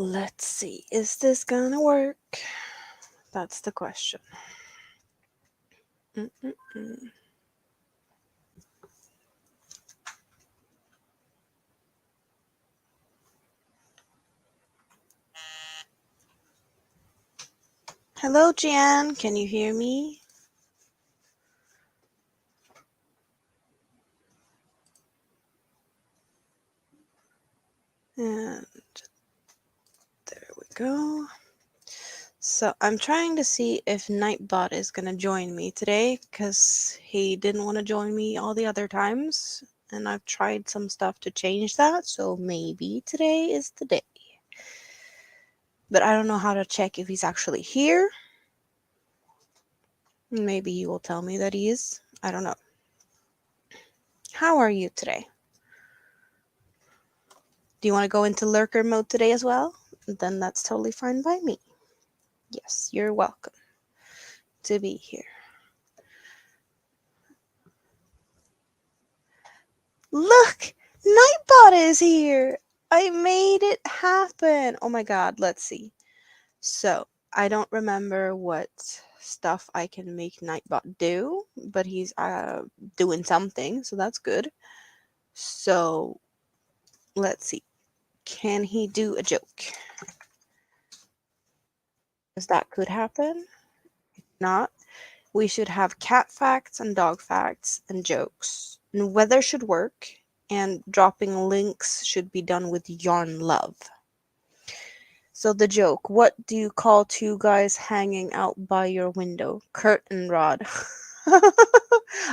Let's see. Is this gonna work? That's the question. Mm-mm-mm. Hello, Jan. Can you hear me? And there we go. So I'm trying to see if Nightbot is gonna join me today because he didn't want to join me all the other times. And I've tried some stuff to change that, so maybe today is the day. But I don't know how to check if he's actually here. Maybe he will tell me that he is. I don't know. How are you today? Do you want to go into lurker mode today as well? Then that's totally fine by me. Yes, you're welcome to be here. Look! Nightbot is here! I made it happen! Oh my god, let's see. So, I don't remember what stuff I can make Nightbot do, but he's doing something, so that's good. So, let's see. Can he do a joke? Because that could happen. If not, we should have cat facts and dog facts and jokes. And weather should work, and dropping links should be done with yarn love. So the joke, what do you call two guys hanging out by your window? Curtain rod.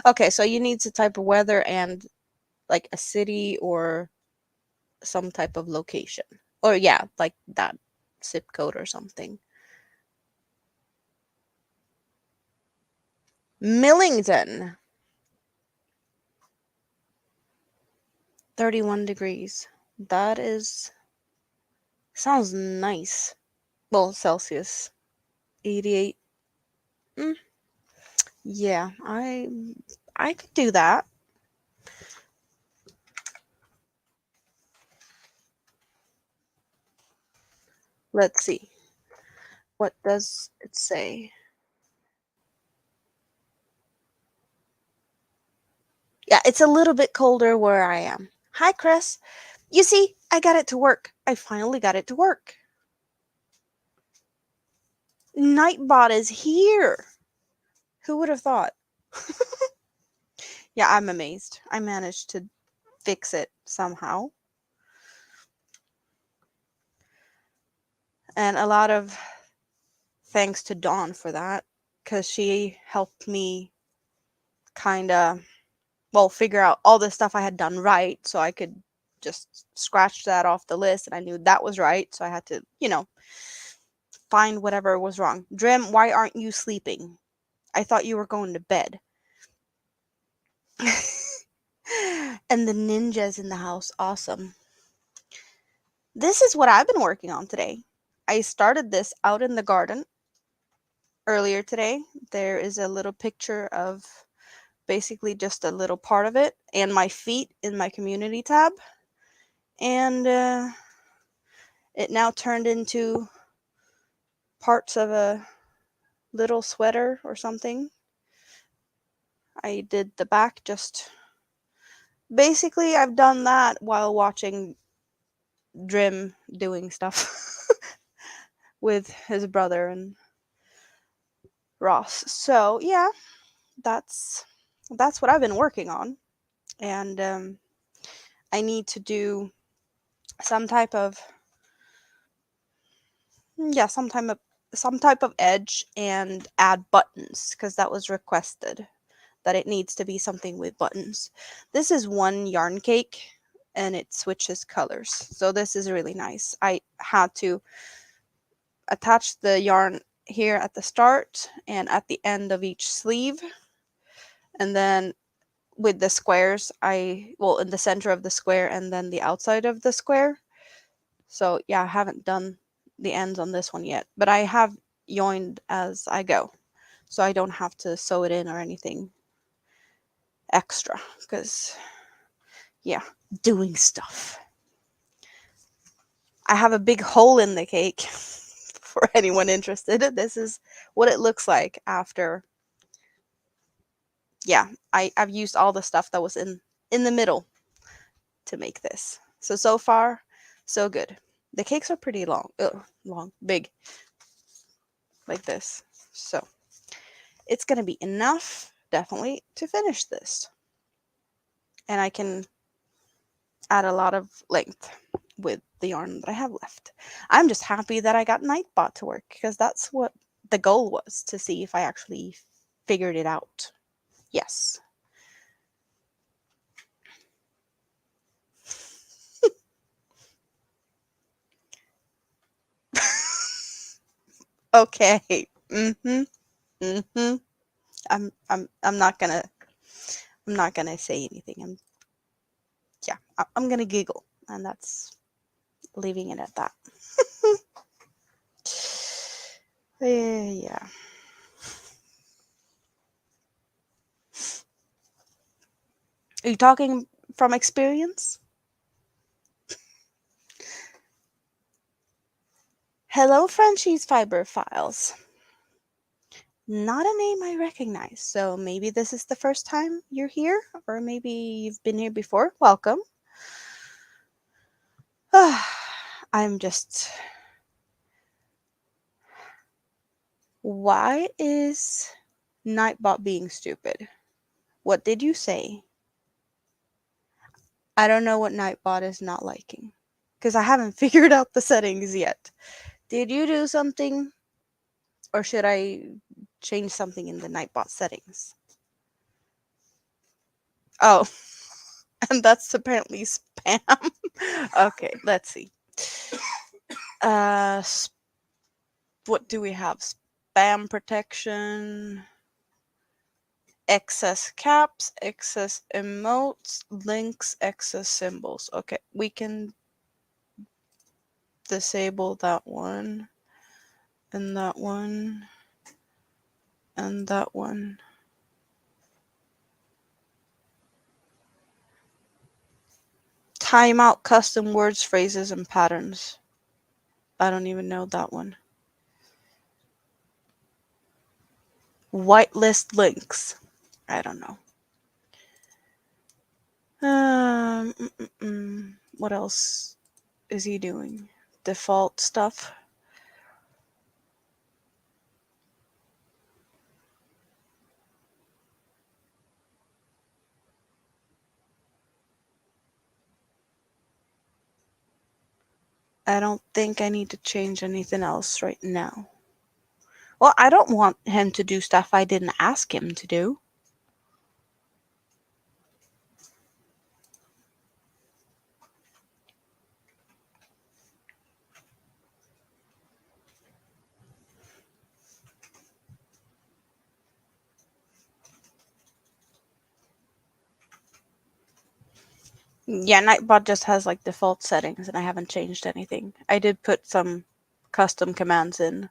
Okay, so you need to type of weather and like a city or some type of location. Or yeah, like that zip code or something. Millington. 31 degrees. That is sounds nice. Well, Celsius. 88. Mm, yeah, I could do that. Let's see. What does it say? Yeah, it's a little bit colder where I am. Hi, Chris. You see, I got it to work. I finally got it to work. Nightbot is here. Who would have thought? Yeah, I'm amazed. I managed to fix it somehow. And a lot of thanks to Dawn for that, because she helped me kind of, well, figure out all the stuff I had done right so I could just scratch that off the list. And I knew that was right. So I had to, find whatever was wrong. Drim, why aren't you sleeping? I thought you were going to bed. And the ninjas in the house, awesome. This is what I've been working on today. I started this out in the garden earlier today. There is a little picture of basically just a little part of it and my feet in my community tab. And it now turned into parts of a little sweater or something. I did the back just basically I've done that while watching Drim doing stuff with his brother and Ross. So yeah, that's what I've been working on, and I need to do some type of some type of edge and add buttons because that was requested that it needs to be something with buttons. This is one yarn cake and it switches colors, so this is really nice. I had to attach the yarn here at the start and at the end of each sleeve, and then with the squares in the center of the square and then the outside of the square. So yeah, I haven't done the ends on this one yet, but I have joined as I go, so I don't have to sew it in or anything extra because yeah, doing stuff. I have a big hole in the cake for anyone interested. This is what it looks like after. Yeah, I've used all the stuff that was in the middle to make this. So far, so good. The cakes are pretty big, like this. So it's gonna be enough, definitely, to finish this. And I can add a lot of length with the yarn that I have left. I'm just happy that I got Nightbot to work because that's what the goal was, to see if I actually figured it out. Yes. Okay. Mhm. Mhm. I'm not gonna say anything. I'm gonna giggle, and that's leaving it at that. Yeah. Are you talking from experience? Hello, Frenchie's Fiber Files. Not a name I recognize, so maybe this is the first time you're here, or maybe you've been here before. Welcome. I'm just. Why is Nightbot being stupid? What did you say? I don't know what Nightbot is not liking, because I haven't figured out the settings yet. Did you do something, or should I change something in the Nightbot settings? Oh, and that's apparently spam. Okay, let's see. Uh, what do we have? Spam protection, excess caps, excess emotes, links, excess symbols. Okay, we can disable that one, and that one, and that one. Timeout custom words, phrases, and patterns. I don't even know that one. Whitelist links. I don't know. What else is he doing? Default stuff. I don't think I need to change anything else right now. Well, I don't want him to do stuff I didn't ask him to do. Yeah, Nightbot just has like default settings and I haven't changed anything. I did put some custom commands in.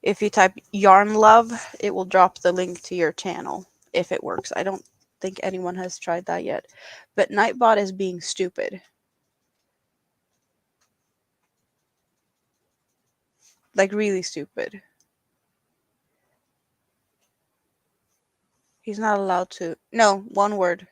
If you type yarn love, it will drop the link to your channel if it works. I don't think anyone has tried that yet. But Nightbot is being stupid. Like really stupid. He's not allowed to. No, one word.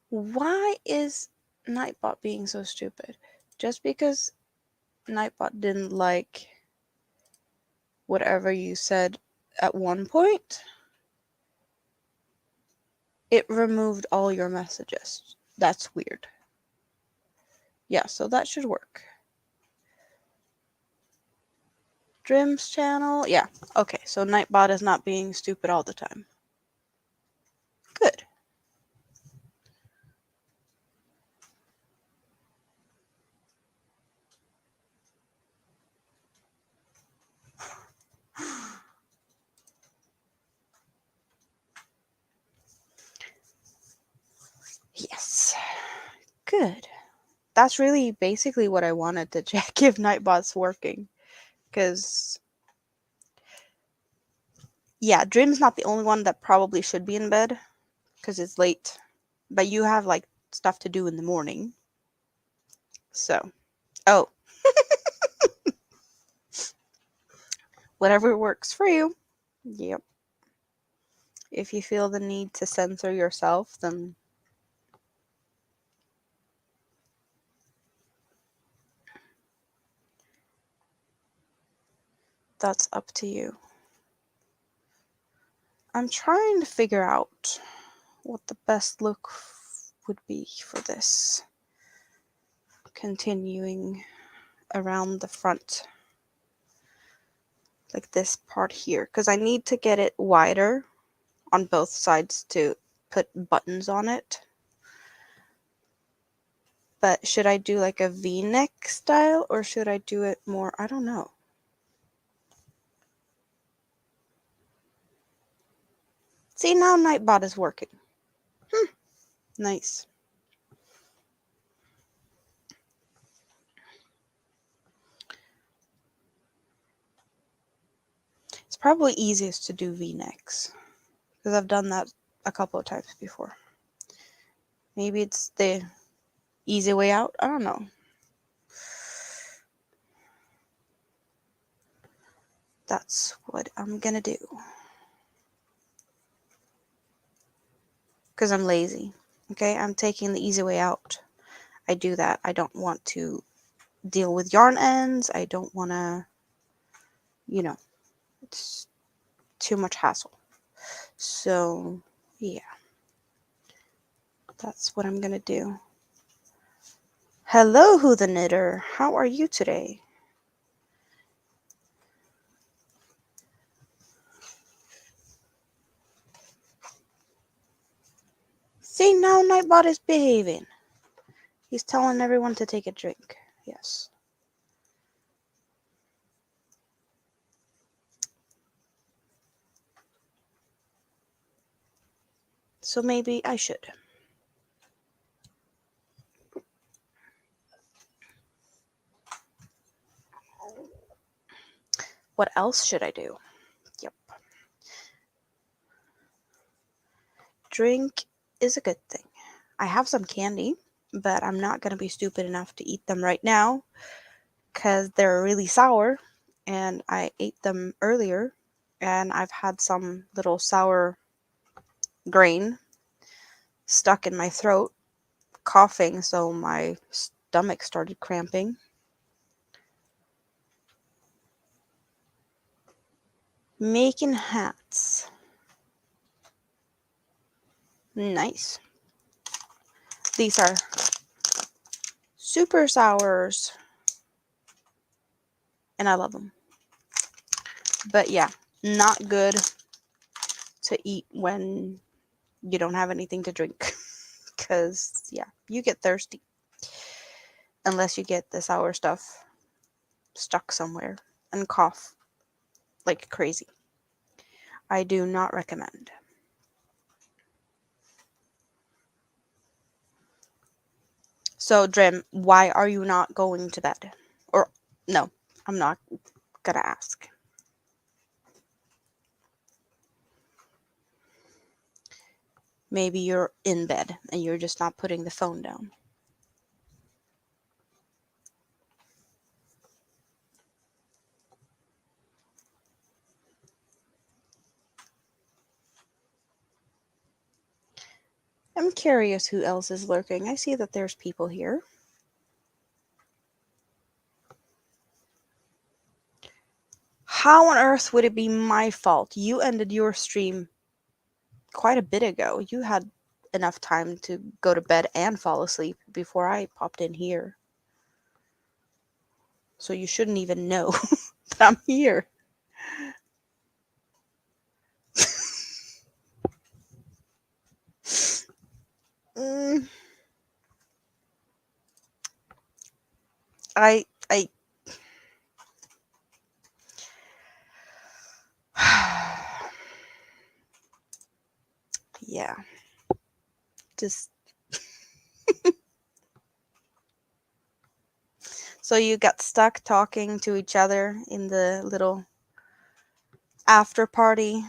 Why is Nightbot being so stupid? Just because Nightbot didn't like whatever you said at one point, it removed all your messages. That's weird. Yeah, so that should work. Drim's channel. Yeah. Okay, so Nightbot is not being stupid all the time. Good. good. That's really basically what I wanted to check if Nightbot's working. Because, yeah, Dream's not the only one that probably should be in bed because it's late. But you have, like, stuff to do in the morning. So, oh, whatever works for you. Yep. If you feel the need to censor yourself, then that's up to you. I'm trying to figure out what the best look would be for this. Continuing around the front, like this part here, because I need to get it wider on both sides to put buttons on it. But should I do like a V-neck style or should I do it more? I don't know. See, now Nightbot is working. Nice. It's probably easiest to do V-necks because I've done that a couple of times before. Maybe it's the easy way out. I don't know. That's what I'm gonna do. Because I'm lazy. Okay, I'm taking the easy way out. I do that. I don't want to deal with yarn ends. I don't want to, it's too much hassle. So, yeah, that's what I'm gonna do. Hello, Who the Knitter. How are you today? See, now Nightbot is behaving. He's telling everyone to take a drink. Yes. So maybe I should. What else should I do? Yep. Drink is a good thing. I have some candy, but I'm not going to be stupid enough to eat them right now because they're really sour and I ate them earlier and I've had some little sour grain stuck in my throat, coughing, so my stomach started cramping. Making hats. Nice. These are super sours and I love them. But yeah, not good to eat when you don't have anything to drink. Because, yeah, you get thirsty. Unless you get the sour stuff stuck somewhere and cough like crazy. I do not recommend. So, Drim, why are you not going to bed? Or, no, I'm not gonna ask. Maybe you're in bed and you're just not putting the phone down. I'm curious who else is lurking. I see that there's people here. How on earth would it be my fault? You ended your stream quite a bit ago. You had enough time to go to bed and fall asleep before I popped in here. So you shouldn't even know that I'm here. Mm, I yeah. Just So you got stuck talking to each other in the little after party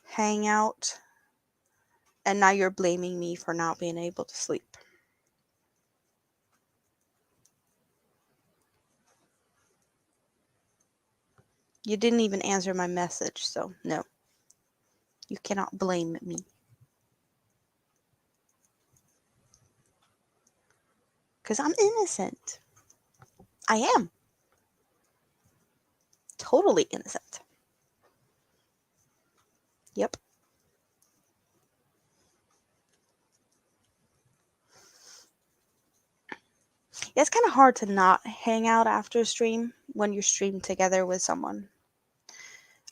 hangout, and now you're blaming me for not being able to sleep. You didn't even answer my message, so no. You cannot blame me. Because I'm innocent. I am. Totally innocent. Yep. Yeah, it's kind of hard to not hang out after a stream when you stream together with someone.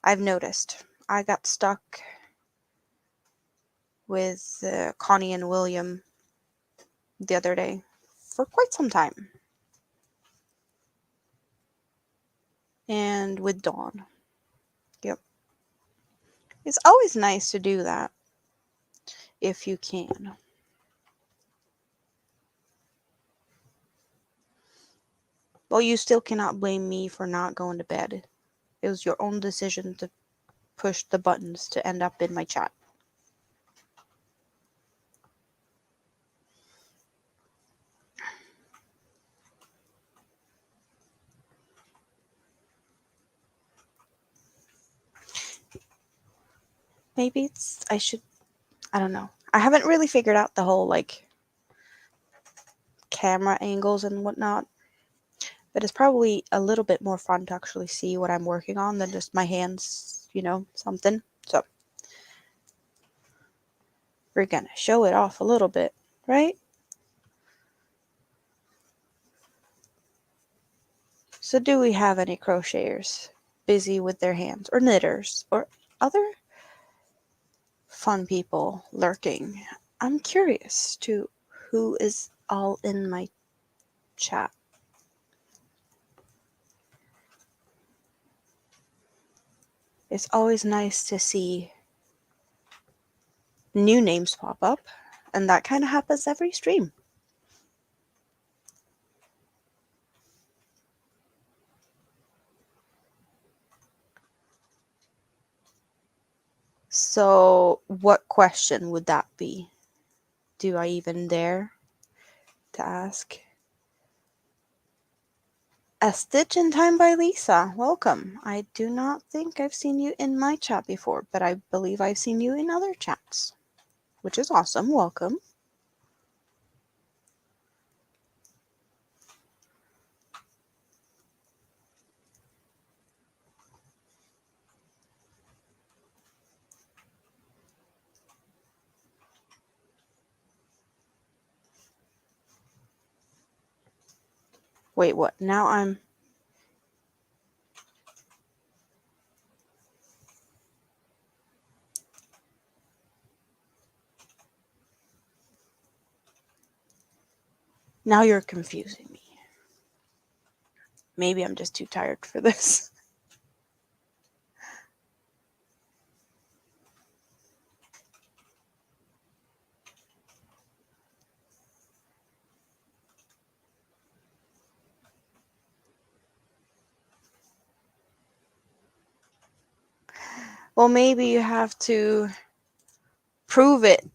I've noticed. I got stuck with Connie and William the other day for quite some time. And with Dawn. Yep. It's always nice to do that if you can. Well, you still cannot blame me for not going to bed. It was your own decision to push the buttons to end up in my chat. Maybe I don't know. I haven't really figured out the whole camera angles and whatnot. But it's probably a little bit more fun to actually see what I'm working on than just my hands, something. So we're gonna show it off a little bit, right? So do we have any crocheters busy with their hands, or knitters, or other fun people lurking? I'm curious to who is all in my chat. It's always nice to see new names pop up, and that kind of happens every stream. So, what question would that be? Do I even dare to ask? A Stitch in Time by Lisa. Welcome. I do not think I've seen you in my chat before, but I believe I've seen you in other chats, which is awesome. Welcome. Wait, what? Now you're confusing me. Maybe I'm just too tired for this. Well, maybe you have to prove it.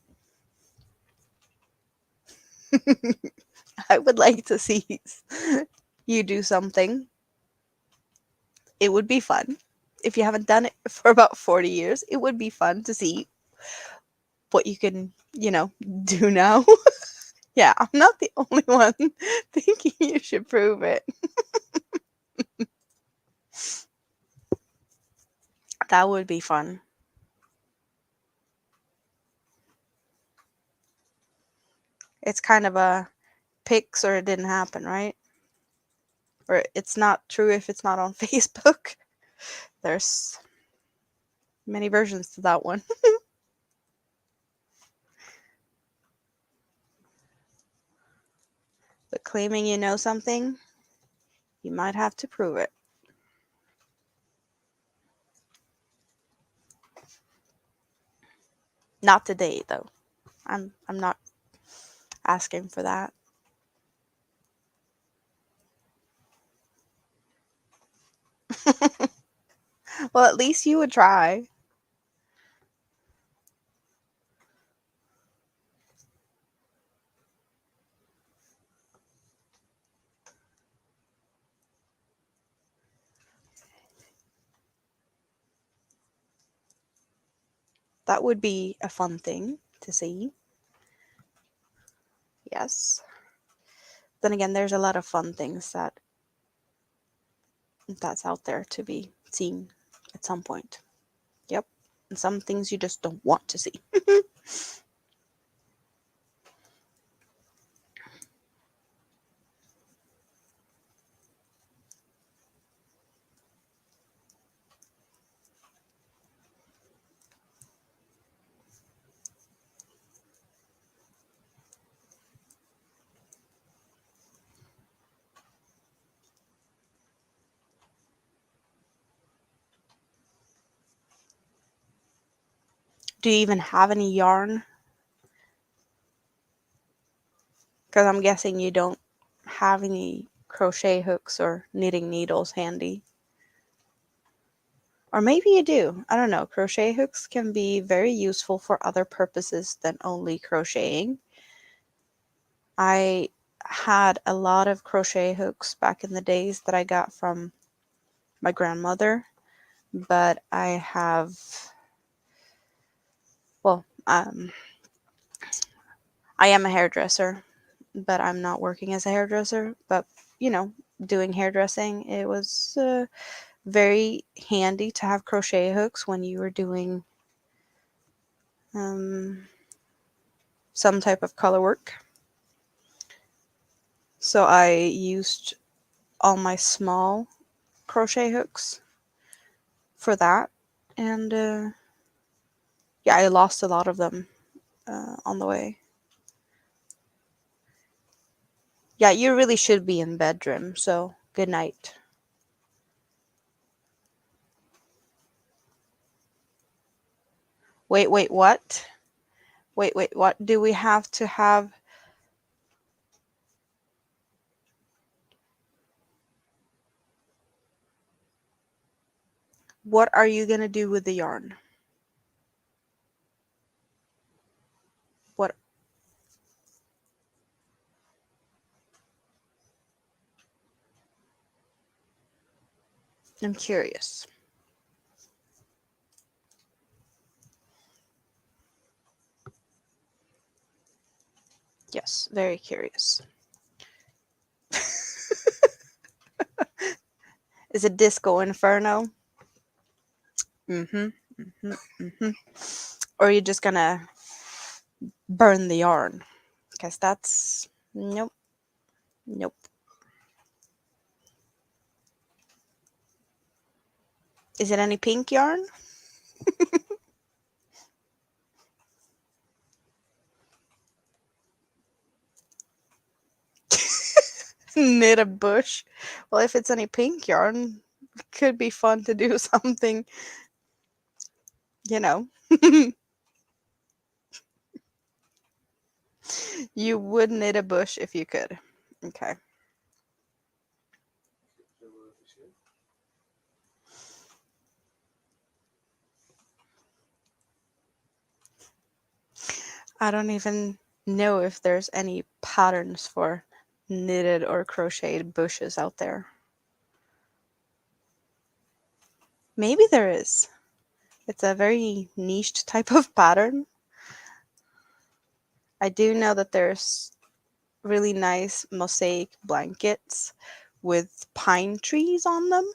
I would like to see you do something. It would be fun. If you haven't done it for about 40 years, it would be fun to see what you can, do now. Yeah, I'm not the only one thinking you should prove it. That would be fun. It's kind of a pics or it didn't happen, right? Or it's not true if it's not on Facebook. There's many versions to that one. But claiming you know something, you might have to prove it. Not today, though. I'm not asking for that. Well, at least you would try. That would be a fun thing to see. Yes. Then again, there's a lot of fun things that's out there to be seen at some point. Yep. And some things you just don't want to see. Do you even have any yarn? Because I'm guessing you don't have any crochet hooks or knitting needles handy. Or maybe you do. I don't know. Crochet hooks can be very useful for other purposes than only crocheting. I had a lot of crochet hooks back in the days that I got from my grandmother, but well, I am a hairdresser, but I'm not working as a hairdresser. But, you know, doing hairdressing, it was very handy to have crochet hooks when you were doing um, some type of color work. So I used all my small crochet hooks for that. And yeah, I lost a lot of them on the way. Yeah, you really should be in bedroom, so good night. Wait, what? Wait, what? Do we have to have. What are you gonna do with the yarn? What? I'm curious. Yes, very curious. Is it Disco Inferno? Mm-hmm. Mm-hmm. Mm-hmm. Or are you just gonna burn the yarn? Because that's. Nope. Nope. Is it any pink yarn? Knit a bush. Well, if it's any pink yarn, it could be fun to do something, you know. You would knit a bush if you could. Okay. I don't even know if there's any patterns for knitted or crocheted bushes out there. Maybe there is. It's a very niched type of pattern. I do know that there's really nice mosaic blankets with pine trees on them.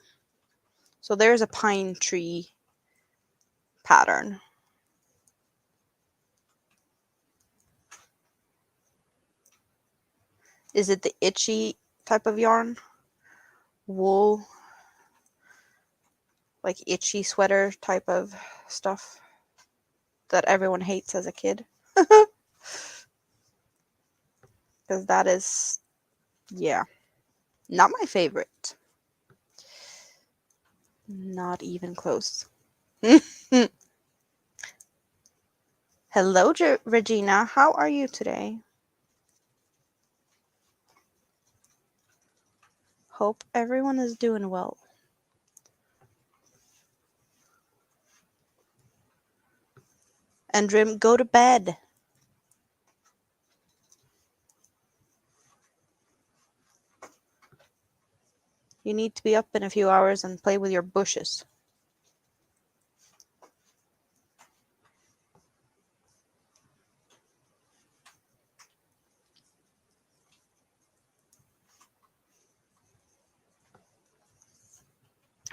So there's a pine tree pattern. Is it the itchy type of yarn? Wool, like itchy sweater type of stuff that everyone hates as a kid? Because that is, yeah, not my favorite. Not even close. Hello, Regina. How are you today? Hope everyone is doing well. And Dream, go to bed. You need to be up in a few hours and play with your bushes.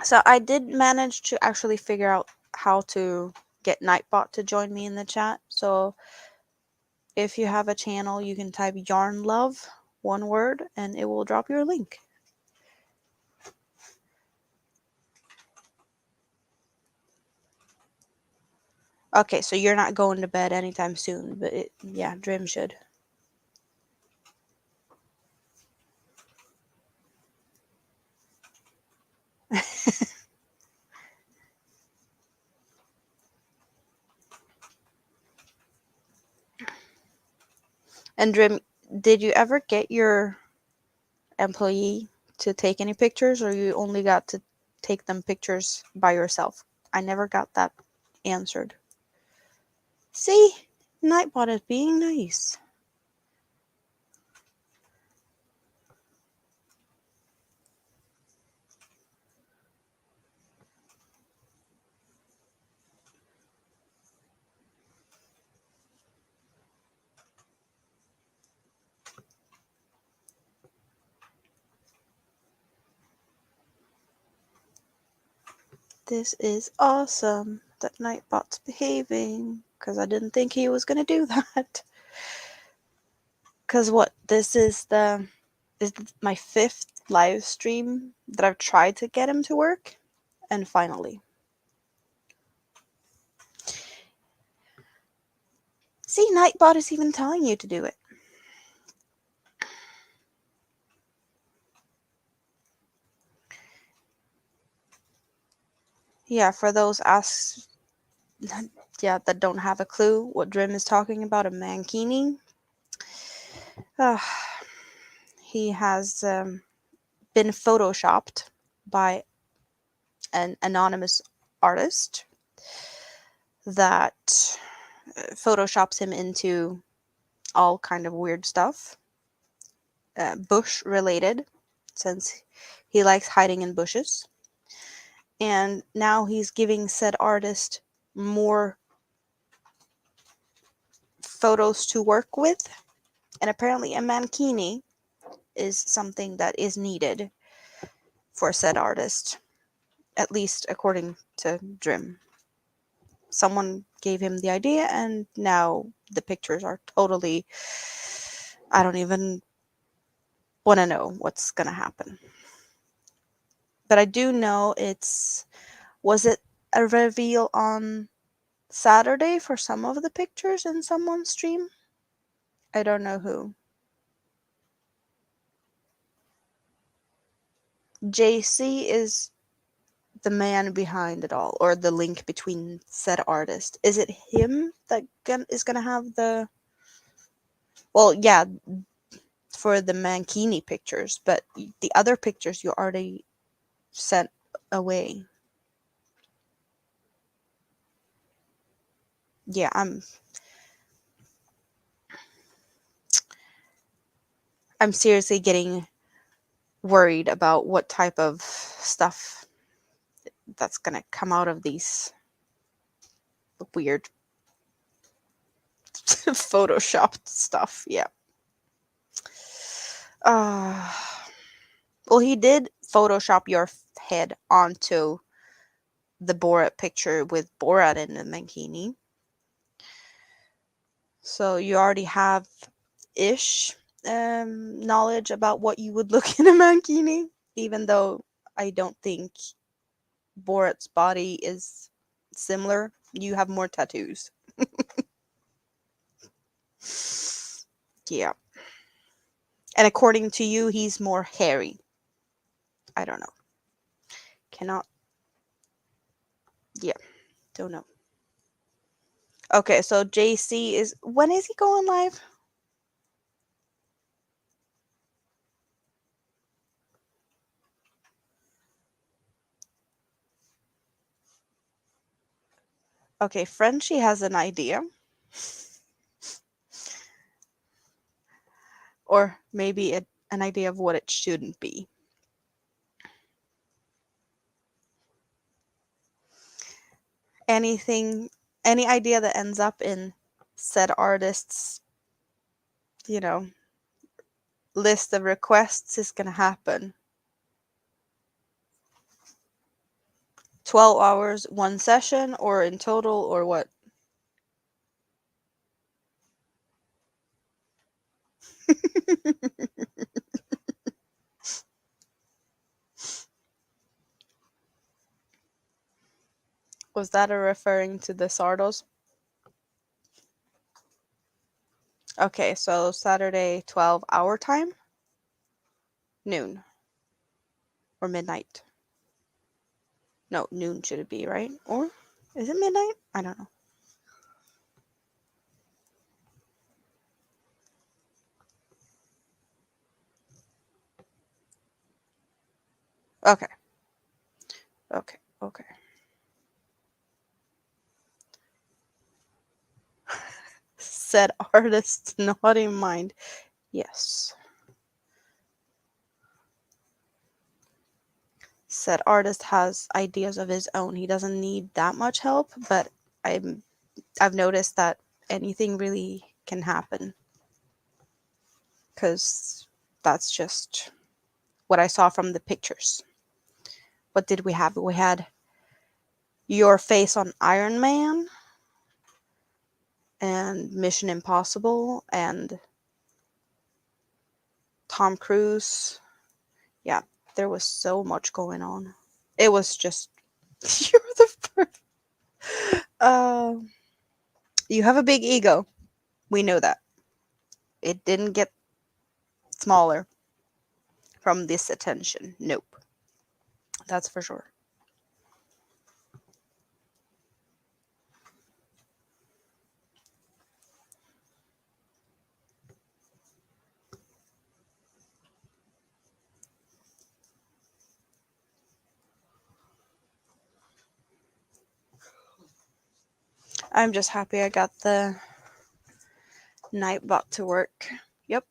So I did manage to actually figure out how to get Nightbot to join me in the chat. So if you have a channel, you can type yarn love, one word, and it will drop your link. Okay, so you're not going to bed anytime soon, but yeah, Dream should. And Dream, did you ever get your employee to take any pictures, or you only got to take them pictures by yourself? I never got that answered. See, Nightbot is being nice. This is awesome that Nightbot's behaving, because I didn't think he was going to do that. Because what, this is my 5th live stream that I've tried to get him to work, and finally. See, Nightbot is even telling you to do it. Yeah, for those that don't have a clue what Drim is talking about, a mankini. He has been photoshopped by an anonymous artist that photoshops him into all kind of weird stuff, bush related, since he likes hiding in bushes. And now he's giving said artist more photos to work with, and apparently a mankini is something that is needed for said artist, at least according to Drim. Someone gave him the idea, and now the pictures are totally, I don't even want to know what's gonna happen. But I do know was it a reveal on Saturday for some of the pictures in someone's stream? I don't know who. JC is the man behind it all, or the link between said artist. Is it him that is gonna have the? Well, yeah, for the mankini pictures, but the other pictures you already sent away. Yeah, I'm seriously getting worried about what type of stuff that's gonna come out of these weird photoshopped stuff. Yeah. Uh, well, he did Photoshop your head onto the Borat picture with Borat in the mankini. So you already have ish knowledge about what you would look in a mankini, even though I don't think Borat's body is similar. You have more tattoos. Yeah. And according to you, he's more hairy. I don't know. Cannot. Yeah. Don't know. Okay, so JC is. When is he going live? Okay, Frenchie has an idea. Or maybe an idea of what it shouldn't be. Anything, any idea that ends up in said artist's, you know, list of requests is gonna happen. 12 hours, one session, or in total, or what? Was that a referring to the Sardos? Okay, so Saturday, 12 hour time? Noon or midnight? No, noon should it be, right? Or is it midnight? I don't know. Okay, okay. Said artist's not in mind. Yes. Said artist has ideas of his own. He doesn't need that much help, but I'm I've noticed that anything really can happen because that's just what I saw from the pictures. What did we have? We had your face on Iron Man and Mission Impossible and Tom Cruise. Yeah, there was so much going on. It was just you're the first. Uh, you have a big ego. We know that. It didn't get smaller from this attention. Nope. That's for sure. I'm just happy I got the Nightbot to work. Yep.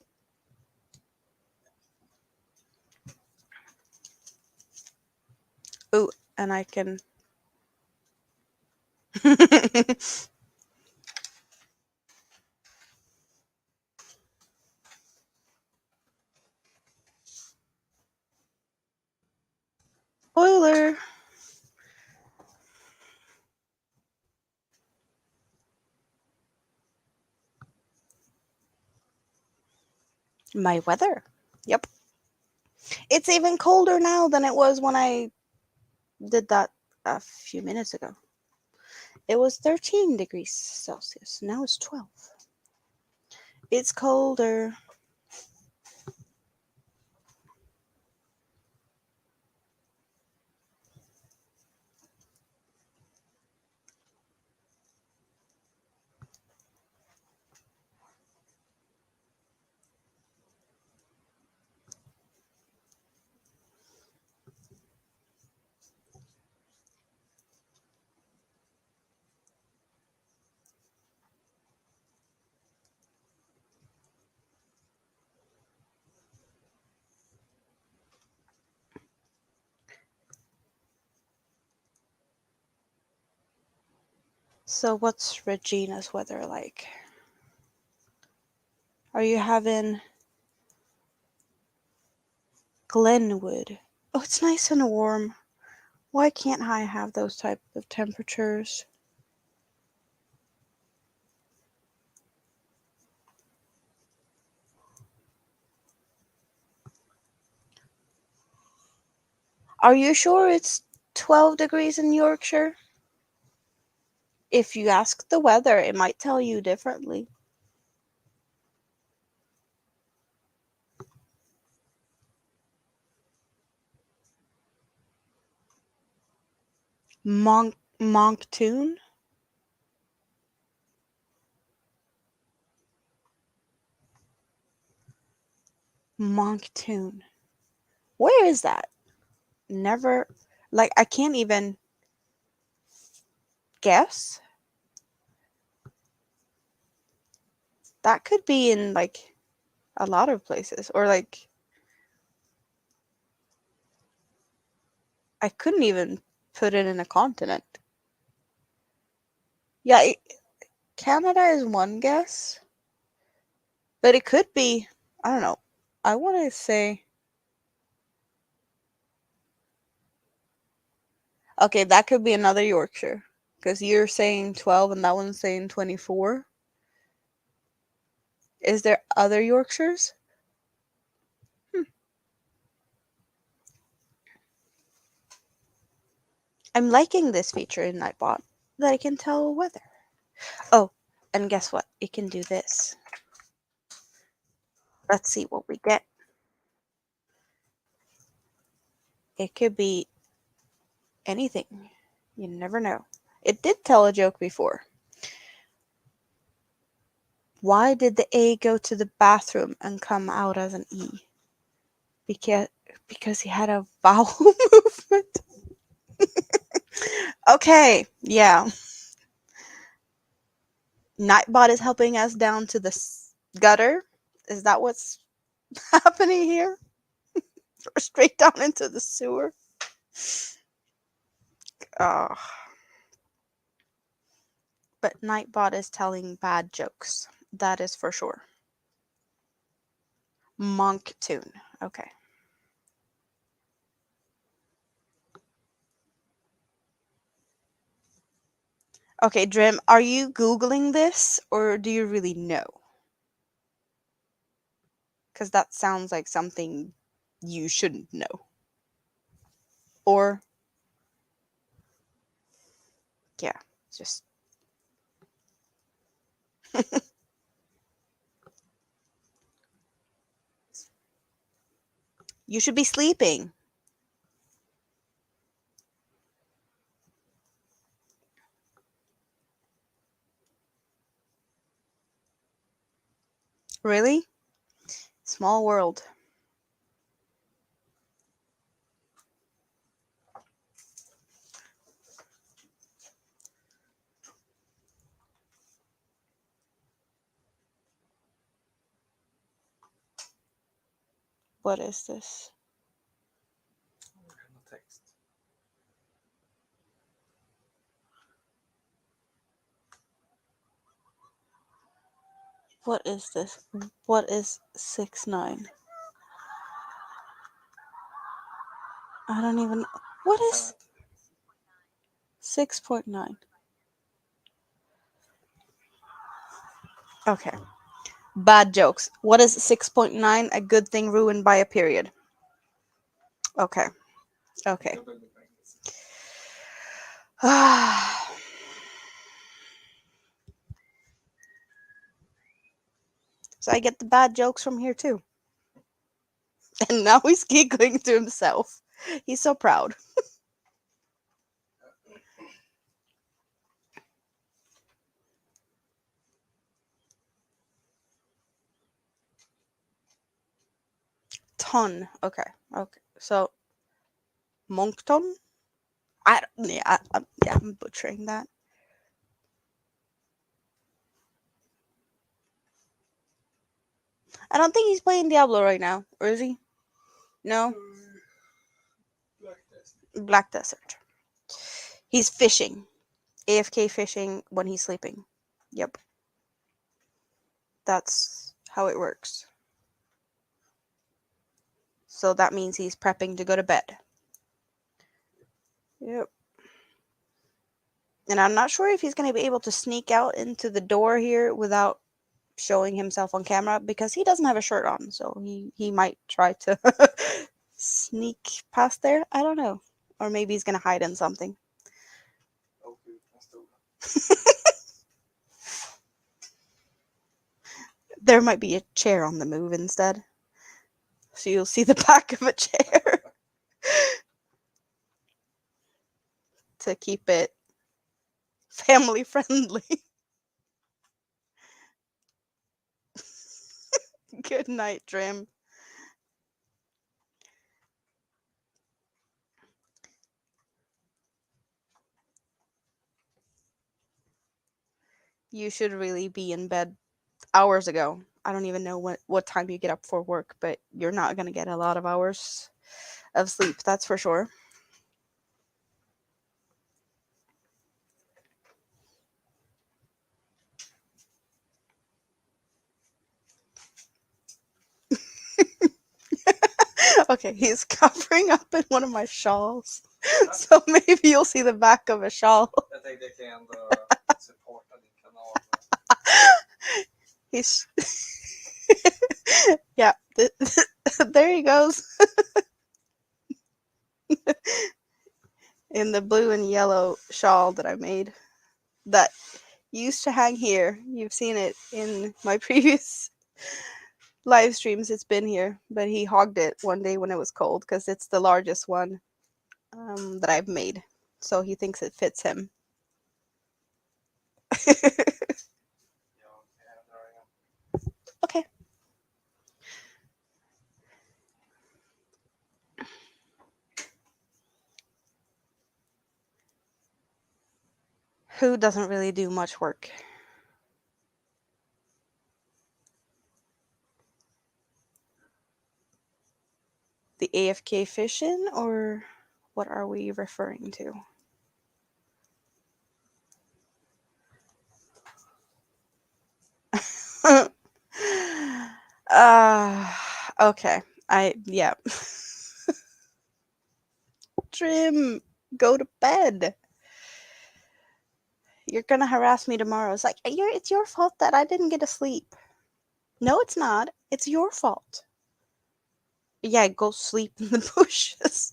Ooh, and I can. Spoiler. My weather. Yep. It's even colder now than it was when I did that a few minutes ago. It was 13 degrees Celsius. Now it's 12. It's colder. So, what's Regina's weather like? Are you having Glenwood? Oh, it's nice and warm. Why can't I have those type of temperatures? Are you sure it's 12 degrees in Yorkshire? If you ask the weather, it might tell you differently. Moncton? Moncton. Where is that? Never, like, I can't even guess. That could be in like a lot of places, or like I couldn't even put it in a continent. Yeah, Canada is one guess, but it could be, I don't know. I want to say, okay, that could be another Yorkshire because you're saying 12 and that one's saying 24. Is there other Yorkshires? Hmm. I'm liking this feature in Nightbot that I can tell weather. Oh, and guess what? It can do this. Let's see what we get. It could be anything. You never know. It did tell a joke before. Why did the A go to the bathroom and come out as an E? Because because he had a vowel movement. Okay, yeah. Nightbot is helping us down to the gutter. Is that what's happening here? Or straight down into the sewer? Oh, but Nightbot is telling bad jokes. That is for sure. Monk tune. Okay. Okay, Drim, are you Googling this or do you really know? Because that sounds like something you shouldn't know. Or, yeah, just. You should be sleeping. Really? Small world. What is this? What is this? What is 6 9? I don't even. What is 6.9? Okay. Bad jokes. What is 6.9? A good thing ruined by a period. Okay. Okay. So I get the bad jokes from here too. And now he's giggling to himself. He's so proud. Ton. Okay. Okay. So Moncton? Yeah, I'm butchering that. I don't think he's playing Diablo right now, or is he? No? Black Desert. He's fishing. AFK fishing when he's sleeping. Yep. That's how it works. So that means he's prepping to go to bed. Yep. And I'm not sure if he's going to be able to sneak out into the door here without showing himself on camera because he doesn't have a shirt on. So he might try to sneak past there. I don't know. Or maybe he's going to hide in something. There might be a chair on the move instead. So you'll see the back of a chair to keep it family friendly. Good night, Drim. You should really be in bed. hours ago. I don't even know what time you get up for work, but you're not going to get a lot of hours of sleep, that's for sure. Okay, he's covering up in one of my shawls. So maybe you'll see the back of a shawl. He's yeah, there he goes in the blue and yellow shawl that I made that used to hang here. You've seen it in my previous live streams. It's been here, but he hogged it one day when it was cold because it's the largest one that I've made. So he thinks it fits him. Okay. Who doesn't really do much work? The AFK fishing, or what are we referring to? uh, okay. Yeah. Trim, go to bed. You're gonna harass me tomorrow. It's like, it's your fault that I didn't get to sleep. No, it's not. It's your fault. Yeah, go sleep in the bushes.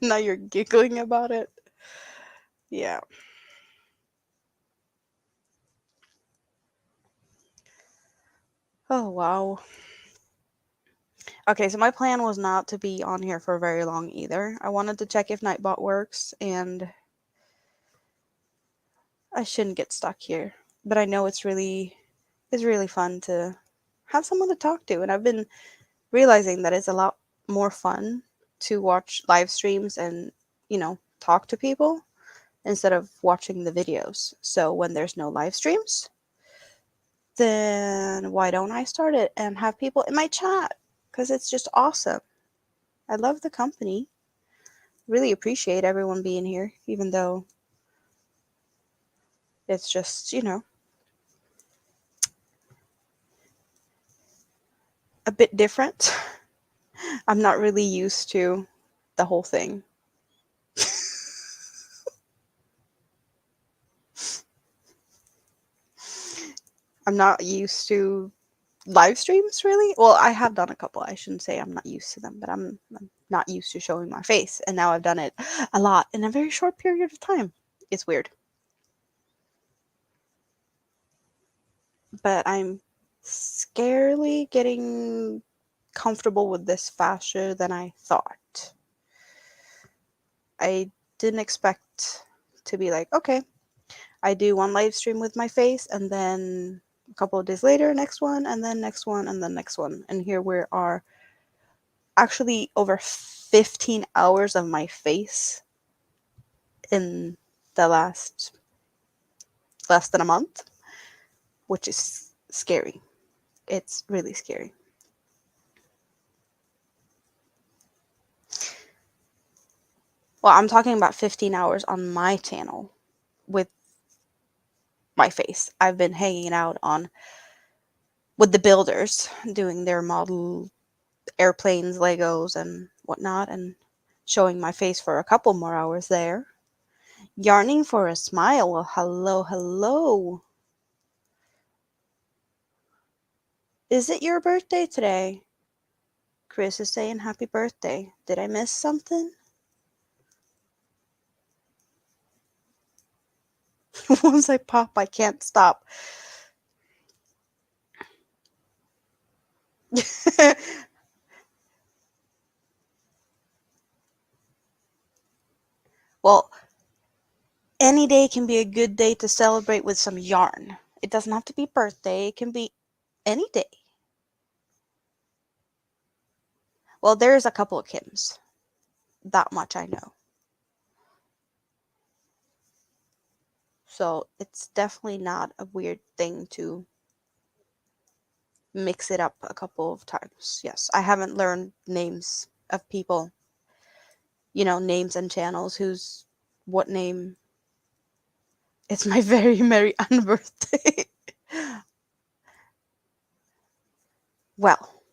Now you're giggling about it. Yeah. Oh, wow. Okay, so my plan was not to be on here for very long either. I wanted to check if Nightbot works, and I shouldn't get stuck here. But I know it's really fun to have someone to talk to, and I've been realizing that it's a lot more fun to watch live streams and, talk to people instead of watching the videos. So when there's no live streams, then why don't I start it and have people in my chat? Because it's just awesome. I love the company. Really appreciate everyone being here, even though it's just, a bit different. I'm not really used to the whole thing. I'm not used to live streams, really. Well, I have done a couple. I shouldn't say I'm not used to them, but I'm not used to showing my face. And now I've done it a lot in a very short period of time. It's weird. But I'm scarily getting comfortable with this faster than I thought. I didn't expect to be like, okay, I do one live stream with my face, and then a couple of days later, next one, and then next one, and then next one. And here we are, actually over 15 hours of my face in the last less than a month, which is scary. It's really scary. Well, I'm talking about 15 hours on my channel with my face. I've been hanging out on with the builders doing their model airplanes, Legos, and whatnot, and showing my face for a couple more hours there. Yarning for a smile. Well, hello, hello. Is it your birthday today? Chris is saying happy birthday. Did I miss something? Once I pop, I can't stop. Well, any day can be a good day to celebrate with some yarn. It doesn't have to be birthday, it can be any day. Well, there's a couple of Kims. That much I know. So it's definitely not a weird thing to mix it up a couple of times. Yes, I haven't learned names of people, names and channels whose what name. It's my very merry unbirthday. Well,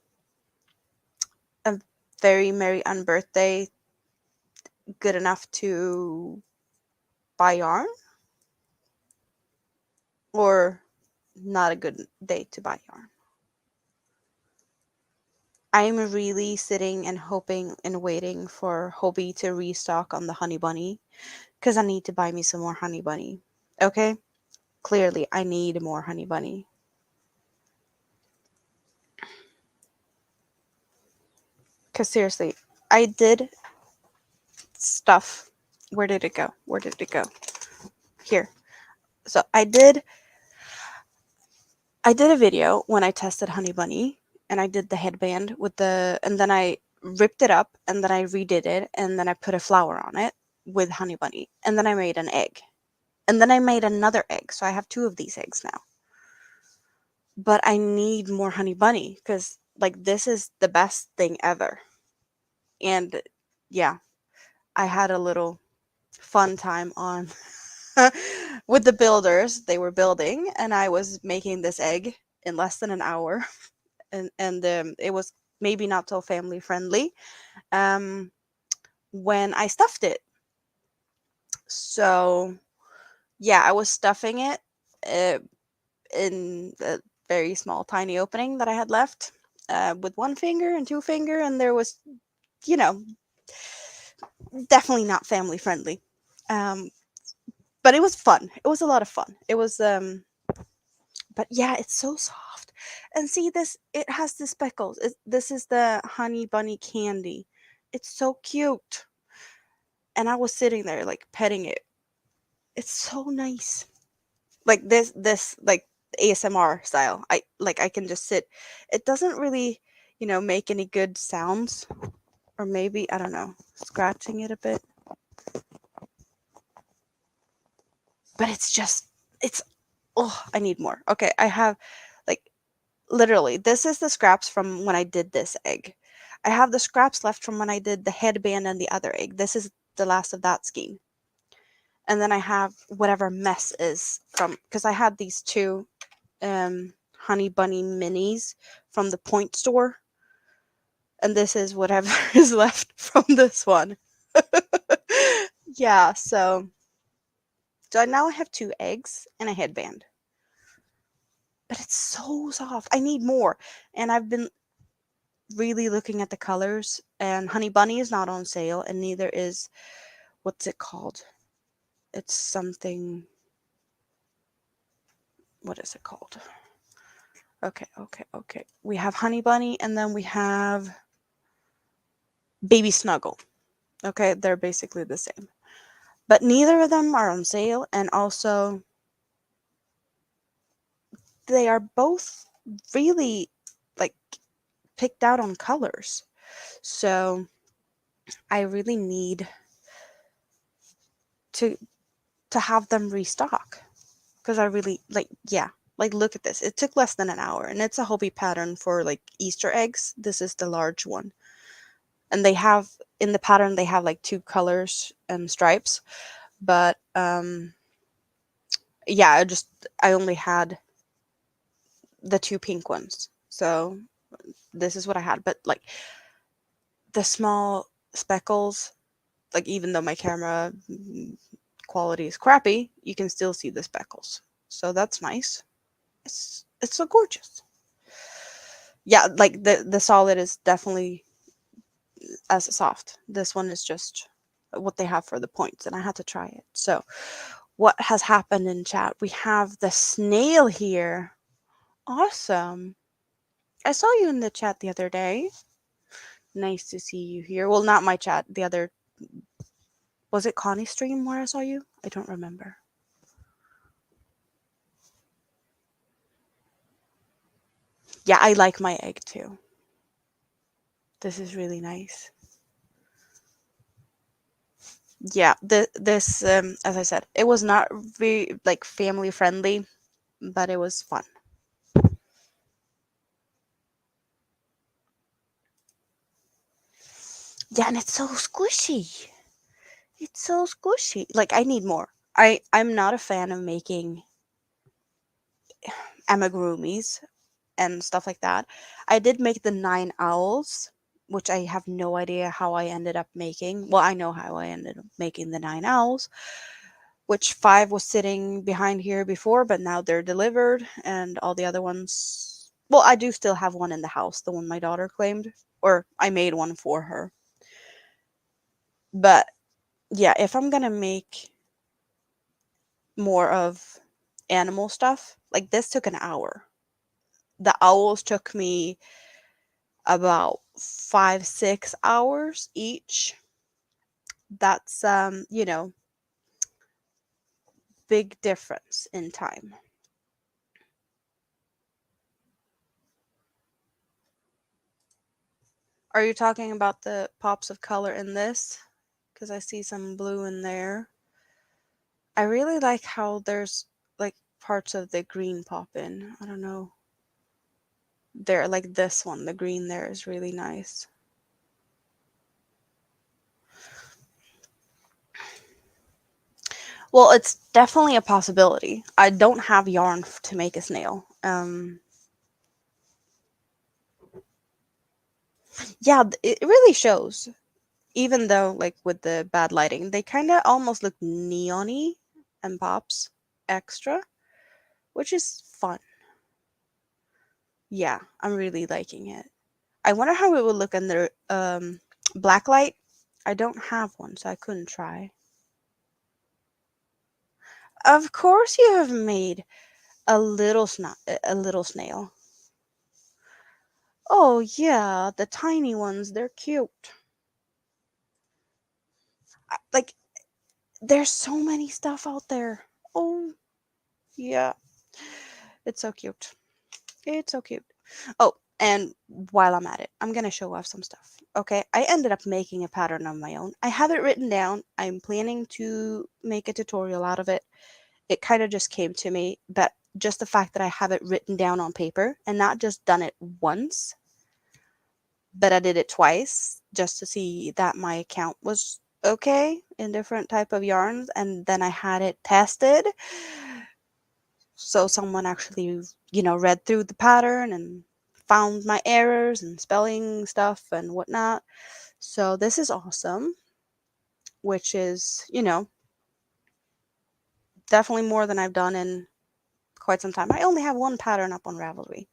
a very merry unbirthday, good enough to buy yarn, or not a good day to buy yarn? I'm really sitting and hoping and waiting for Hobie to restock on the honey bunny because I need to buy me some more honey bunny. Okay? Clearly, I need more honey bunny. Because seriously, I did stuff. Where did it go? Where did it go? Here. So I did a video when I tested honey bunny, and I did the headband and then I ripped it up, and then I redid it, and then I put a flower on it with honey bunny, and then I made an egg. And then I made another egg, so I have two of these eggs now. But I need more honey bunny because, like, this is the best thing ever. And yeah, I had a little fun time on with the builders. They were building, and I was making this egg in less than an hour. And it was maybe not so family friendly um, when I stuffed it. So yeah, I was stuffing it. Uh, in a very small, tiny opening that I had left with one finger and two finger, and there was, you know, definitely not family friendly. Um, but it was fun. It was a lot of fun. But yeah, it's so soft. And see this, it has the speckles. This is the honey bunny candy. It's so cute. And I was sitting there like petting it. It's so nice. Like this like ASMR style. I can just sit. It doesn't really, make any good sounds, or maybe I don't know, scratching it a bit. But it's oh, I need more. Okay, I have like literally this is the scraps from when I did this egg. I have the scraps left from when I did the headband and the other egg. This is the last of that skein. And then I have whatever mess is from because I had these two honey bunny minis from the point store, and this is whatever is left from this one. Yeah, so now I have two eggs and a headband, but it's so soft. I need more, and I've been really looking at the colors, and honey bunny is not on sale, and neither is, what's it called? It's something, what is it called? Okay. We have honey bunny, and then we have baby snuggle. Okay, they're basically the same. But neither of them are on sale, and also they are both really like picked out on colors. So I really need to have them restock because I really like, yeah, like look at this. It took less than an hour, and it's a Hobie pattern for like Easter eggs. This is the large one. And they have in the pattern they have like two colors and stripes, but yeah, I only had the two pink ones. So this is what I had. But like the small speckles, like even though my camera quality is crappy, you can still see the speckles. So that's nice. It's so gorgeous. Yeah, like the solid is definitely as soft. This one is just what they have for the points, and I had to try it. So what has happened in chat? We have the snail here. Awesome. I saw you in the chat the other day. Nice to see you here. Well, not my chat. The other, was it Connie's stream where I saw you? I don't remember. Yeah, I like my egg too. This is really nice. Yeah, this as I said, it was not very like family friendly, but it was fun. Yeah, and it's so squishy. It's so squishy. Like I need more. I'm not a fan of making amigurumis and stuff like that. I did make the nine owls, which I have no idea how I ended up making. Well, I know how I ended up making the nine owls, which five was sitting behind here before, but now they're delivered, and all the other ones. Well, I do still have one in the house, the one my daughter claimed, or I made one for her. But yeah, if I'm gonna make more of animal stuff, like this took an hour. The owls took me about 5, 6 hours each. That's big difference in time. Are you talking about the pops of color in this? Because I see some blue in there. I really like how there's like parts of the green pop in. I don't know. There, like this one, the green there is really nice. Well, it's definitely a possibility. I don't have yarn to make a snail. Yeah, it really shows. Even though, like, with the bad lighting, they kind of almost look neony and pops extra, which is fun. Yeah, I'm really liking it. I wonder how it would look under black light. I don't have one, so I couldn't try. Of course, you have made a little snail. Oh yeah, the tiny ones. They're cute. Like, there's so many stuff out there. Oh yeah, it's so cute. It's so cute. Oh, and while I'm at it, I'm gonna show off some stuff. Okay, I ended up making a pattern of my own. I have it written down. I'm planning to make a tutorial out of it. It kind of just came to me, but just the fact that I have it written down on paper and not just done it once, but I did it twice just to see that my account was okay in different type of yarns, and then I had it tested. So someone actually, read through the pattern and found my errors and spelling stuff and whatnot. So this is awesome, which is, definitely more than I've done in quite some time. I only have one pattern up on Ravelry.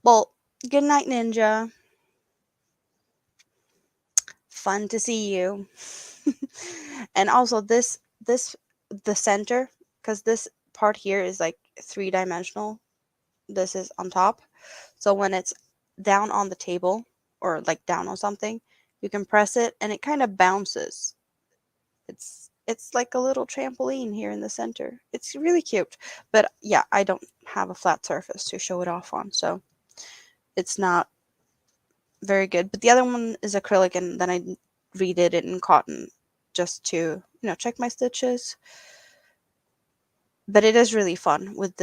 Well, good night, Ninja. Fun to see you. And also this the center, because this part here is like three-dimensional. This is on top. So when it's down on the table or like down on something, you can press it and it kind of bounces. It's like a little trampoline here in the center. It's really cute. But yeah, I don't have a flat surface to show it off on, so it's not very good. But the other one is acrylic, and then I redid it in cotton just to, check my stitches. But it is really fun with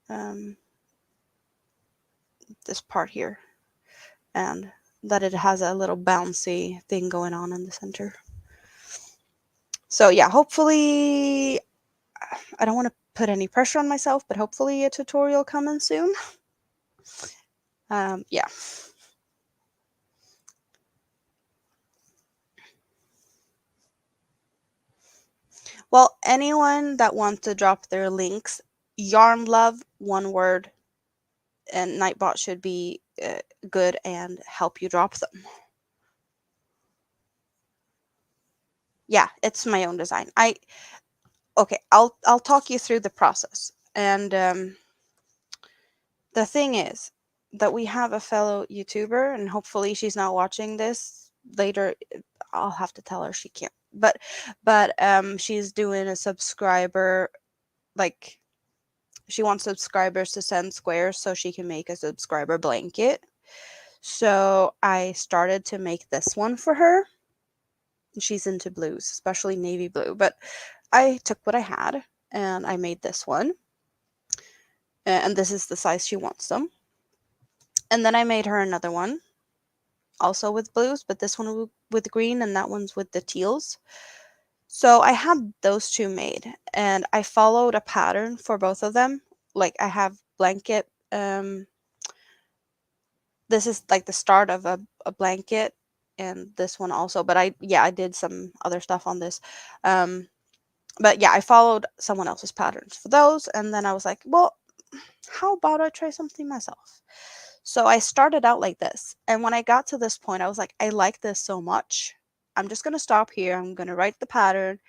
um, this part here, and that it has a little bouncy thing going on in the center. So yeah, hopefully I don't want to put any pressure on myself, but hopefully a tutorial coming soon. Yeah. Well, anyone that wants to drop their links, yarn love, one word, and Nightbot should be good and help you drop them. Yeah, it's my own design. Okay, I'll talk you through the process. And the thing is that we have a fellow YouTuber, and hopefully she's not watching this later. I'll have to tell her she can't. But she's doing a subscriber, like, she wants subscribers to send squares so she can make a subscriber blanket. So I started to make this one for her. She's into blues, especially navy blue. But I took what I had and I made this one. And this is the size she wants them. And then I made her another one, also with blues, but this one with green and that one's with the teals. So I had those two made and I followed a pattern for both of them. Like I have blanket, this is like the start of a blanket and this one also, but I did some other stuff on this. Um but yeah, I followed someone else's patterns for those and then I was like, well, how about I try something myself? So I started out like this. And when I got to this point, I was like, I like this so much. I'm just going to stop here. I'm going to write the pattern.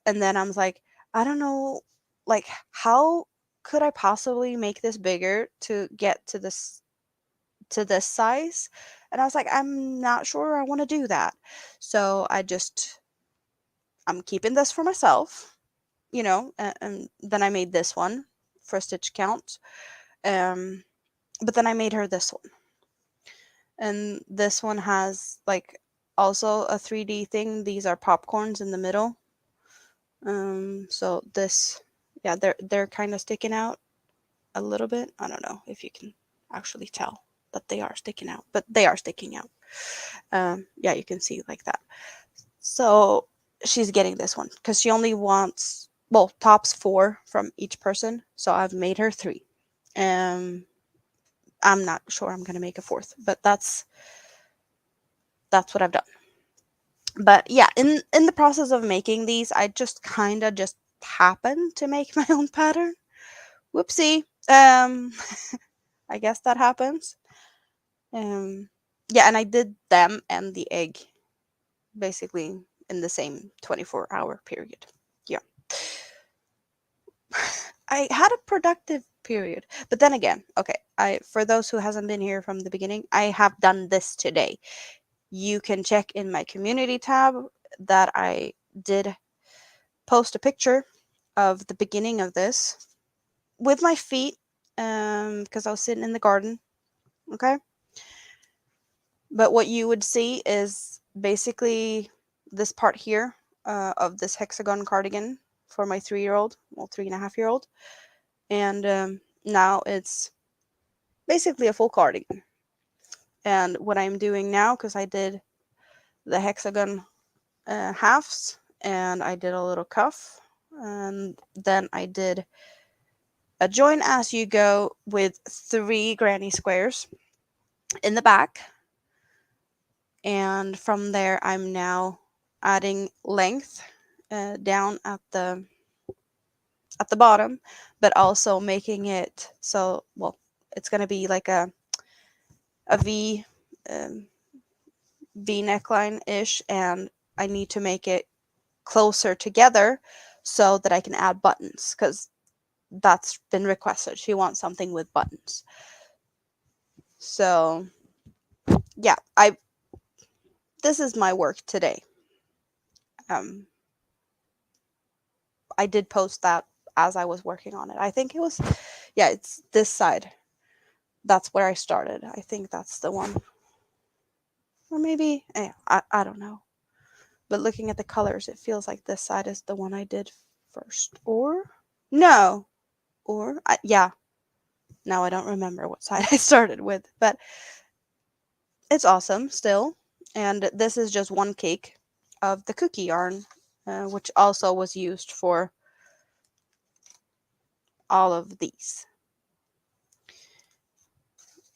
And then I was like, I don't know, like, how could I possibly make this bigger to get to this size? And I was like, I'm not sure I want to do that. So I'm keeping this for myself, and then I made this one for stitch count. Um, but then I made her this one. And this one has like also a 3D thing. These are popcorns in the middle. So this, yeah, they're kind of sticking out a little bit. I don't know if you can actually tell that they are sticking out, but they are sticking out. Yeah, you can see like that. So she's getting this one because she only wants, well, tops 4 from each person. So I've made her 3. Um, I'm not sure I'm gonna make a 4th, but that's what I've done. But yeah, in the process of making these, I just kind of just happened to make my own pattern. Whoopsie. I guess that happens. Um, yeah, and I did them and the egg basically in the same 24-hour period. Yeah. I had a productive period. But then again, okay, I for those who hasn't been here from the beginning, I have done this today. You can check in my community tab that I did post a picture of the beginning of this with my feet, because I was sitting in the garden. Okay. But what you would see is basically this part here, of this hexagon cardigan for my 3-year-old, well, 3.5-year-old. And now it's basically a full cardigan. And what I'm doing now, because I did the hexagon halves and I did a little cuff, and then I did a join as you go with 3 granny squares in the back. And from there, I'm now adding length down at the bottom, but also making it so, well, it's going to be like a V, V neckline ish, and I need to make it closer together so that I can add buttons, because that's been requested. She wants something with buttons. So yeah, this is my work today. Um, I did post that as I was working on it. I think it was, yeah, it's this side. That's where I started. I think that's the one. Or maybe, I don't know. But looking at the colors, it feels like this side is the one I did first. Or, no. Or, yeah. Now I don't remember what side I started with. But it's awesome still. And this is just one cake of the cookie yarn, which also was used for all of these.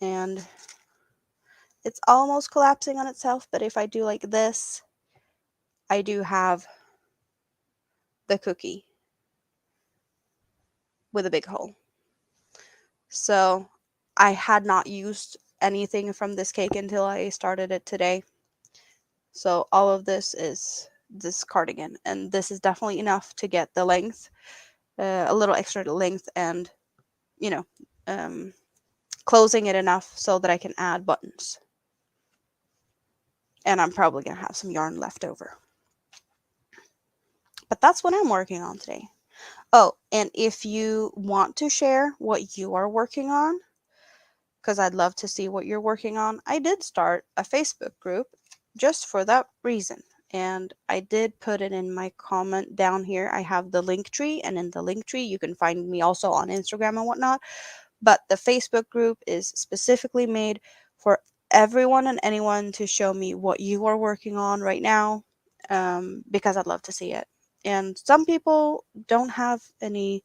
And it's almost collapsing on itself, but if I do like this, I do have the cookie with a big hole. So I had not used anything from this cake until I started it today. So all of this is this cardigan, and this is definitely enough to get the length, a little extra length, and you know, um, closing it enough so that I can add buttons. And I'm probably gonna have some yarn left over. But that's what I'm working on today. Oh, and if you want to share what you are working on, because I'd love to see what you're working on, I did start a Facebook group just for that reason. and I did put it in my comment down here. I have the link tree, and in the link tree, you can find me also on Instagram and whatnot. But the Facebook group is specifically made for everyone and anyone to show me what you are working on right now, because I'd love to see it. And some people don't have any,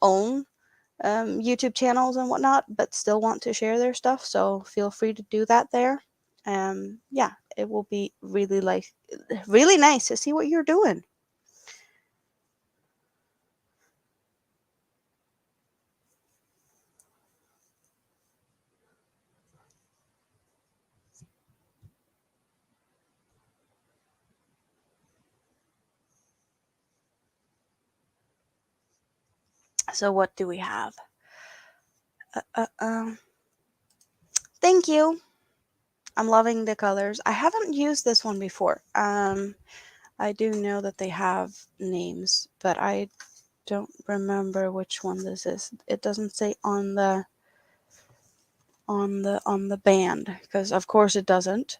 own YouTube channels and whatnot, but still want to share their stuff. So feel free to do that there. Yeah, it will be really nice to see what you're doing. So what do we have? Uh, uh, uh. Thank you. I'm loving the colors. I haven't used this one before. I do know that they have names, but I don't remember which one this is. It doesn't say on the band, because of course it doesn't.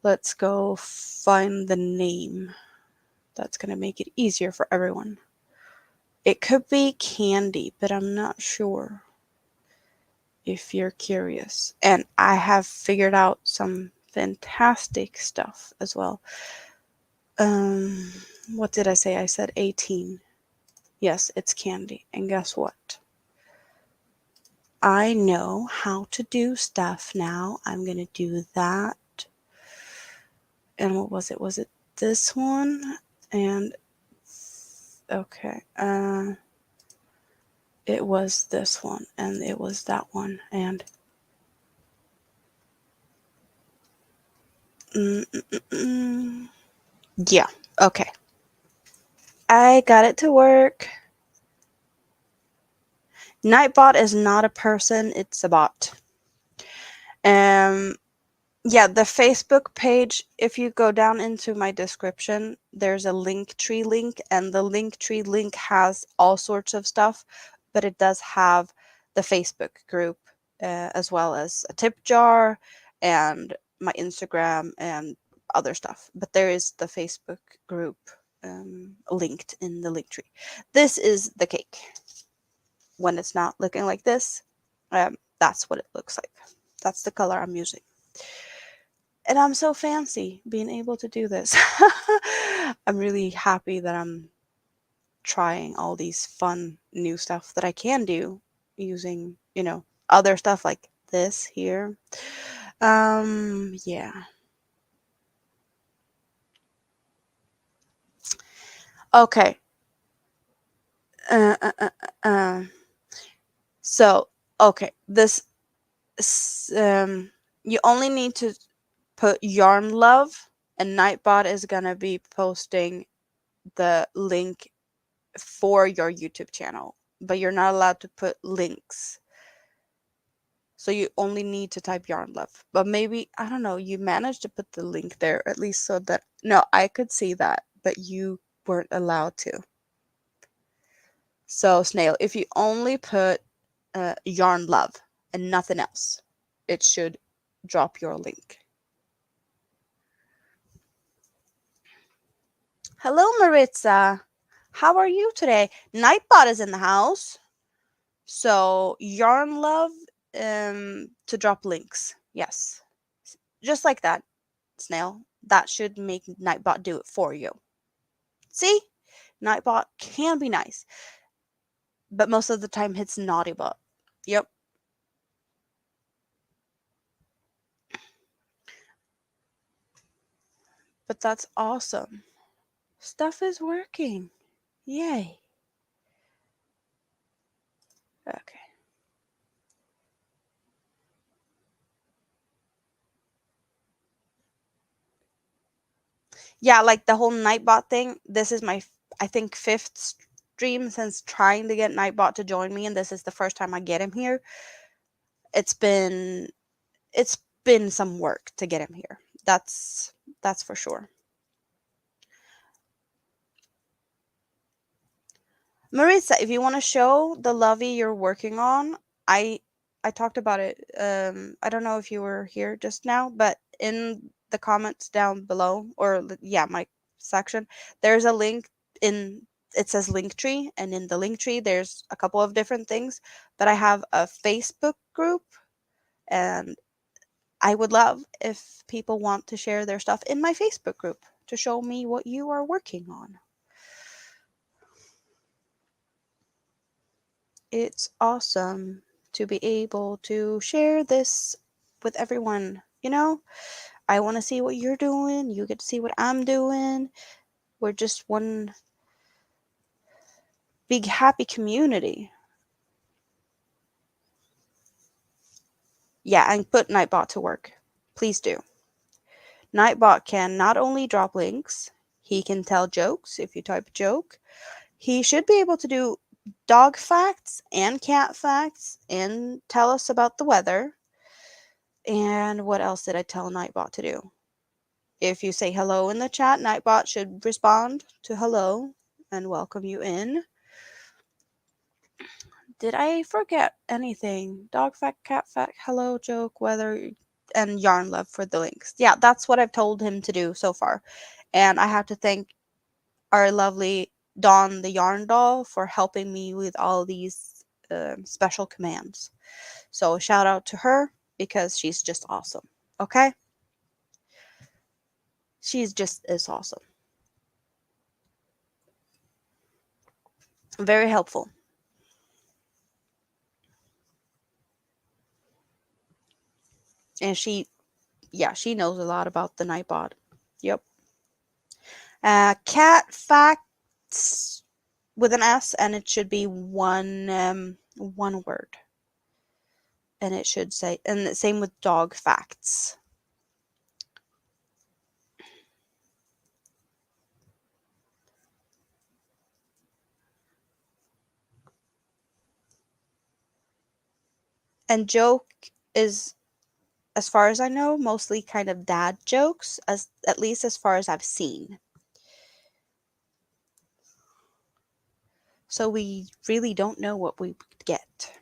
Let's go find the name. That's gonna make it easier for everyone. It could be candy, but I'm not sure if you're curious. And I have figured out some fantastic stuff as well. Um, what did I say? I said 18. Yes, it's candy. And guess what? I know how to do stuff now. I'm going to do that. And what was it? Was it this one? And okay. It was this one and it was that one. And mm, mm, mm, mm. Yeah. Okay. I got it to work. Nightbot is not a person, it's a bot. Um, yeah, the Facebook page, if you go down into my description, there's a link tree link, and the link tree link has all sorts of stuff, but it does have the Facebook group, as well as a tip jar and my Instagram and other stuff. But there is the Facebook group linked in the link tree. This is the cake. When it's not looking like this, that's what it looks like. That's the color I'm using. And I'm so fancy being able to do this. I'm really happy that I'm trying all these fun new stuff that I can do using, other stuff like this here. Yeah. Okay. Uh, uh, uh, uh. uh. So, okay, you only need to put yarn love, and Nightbot is gonna be posting the link for your YouTube channel, but you're not allowed to put links. So you only need to type yarn love. But maybe, I don't know, you managed to put the link there, at least so that, no, I could see that, but you weren't allowed to. So, Snail, if you only put yarn love and nothing else, it should drop your link. Hello, Maritza. How are you today? Nightbot is in the house. So, yarn love to drop links. Yes. Just like that, Snail. That should make Nightbot do it for you. See? Nightbot can be nice, but most of the time it's Naughtybot. Yep. But that's awesome. Stuff is working. Yay. Okay. Yeah, like the whole Nightbot thing. This is my, I think, fifth stream since trying to get Nightbot to join me, and this is the first time I get him here. It's been it's been some work to get him here. That's for sure. Maritza, if you want to show the lovey you're working on, I I talked about it. I don't know if you were here just now, but in the comments down below, or yeah, my section, there's a link in it says link tree, and in the link tree there's a couple of different things. But I have a Facebook group, and I would love if people want to share their stuff in my Facebook group to show me what you are working on. It's awesome to be able to share this with everyone. I want to see what you're doing. You get to see what I'm doing. We're just one big happy community. Yeah, and put Nightbot to work. Please do. Nightbot can not only drop links, he can tell jokes if you type a joke. He should be able to do dog facts and cat facts and tell us about the weather. And what else did I tell Nightbot to do? If you say hello in the chat, Nightbot should respond to hello and welcome you in. Did I forget anything? Dog fact, cat fact, hello, joke, weather, and yarn love for the links. Yeah, that's what I've told him to do so far. And I have to thank our lovely Dawn the Yarn Doll for helping me with all these special commands. So shout out to her because she's just awesome. Okay? She's just as awesome. Very helpful. And she knows a lot about the Nightbot. Yep. Cat facts with an S, and it should be one word. And it should say, and the same with dog facts. And joke is, as far as I know, mostly kind of dad jokes, as at least as far as I've seen. So we really don't know what we would get.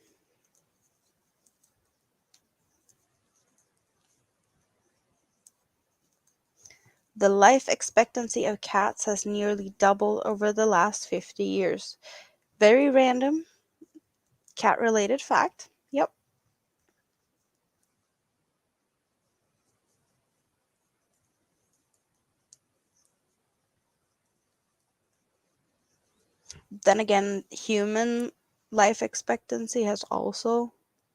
The life expectancy of cats has nearly doubled over the last 50 years. Very random cat related fact. Yep. Then again, human life expectancy has also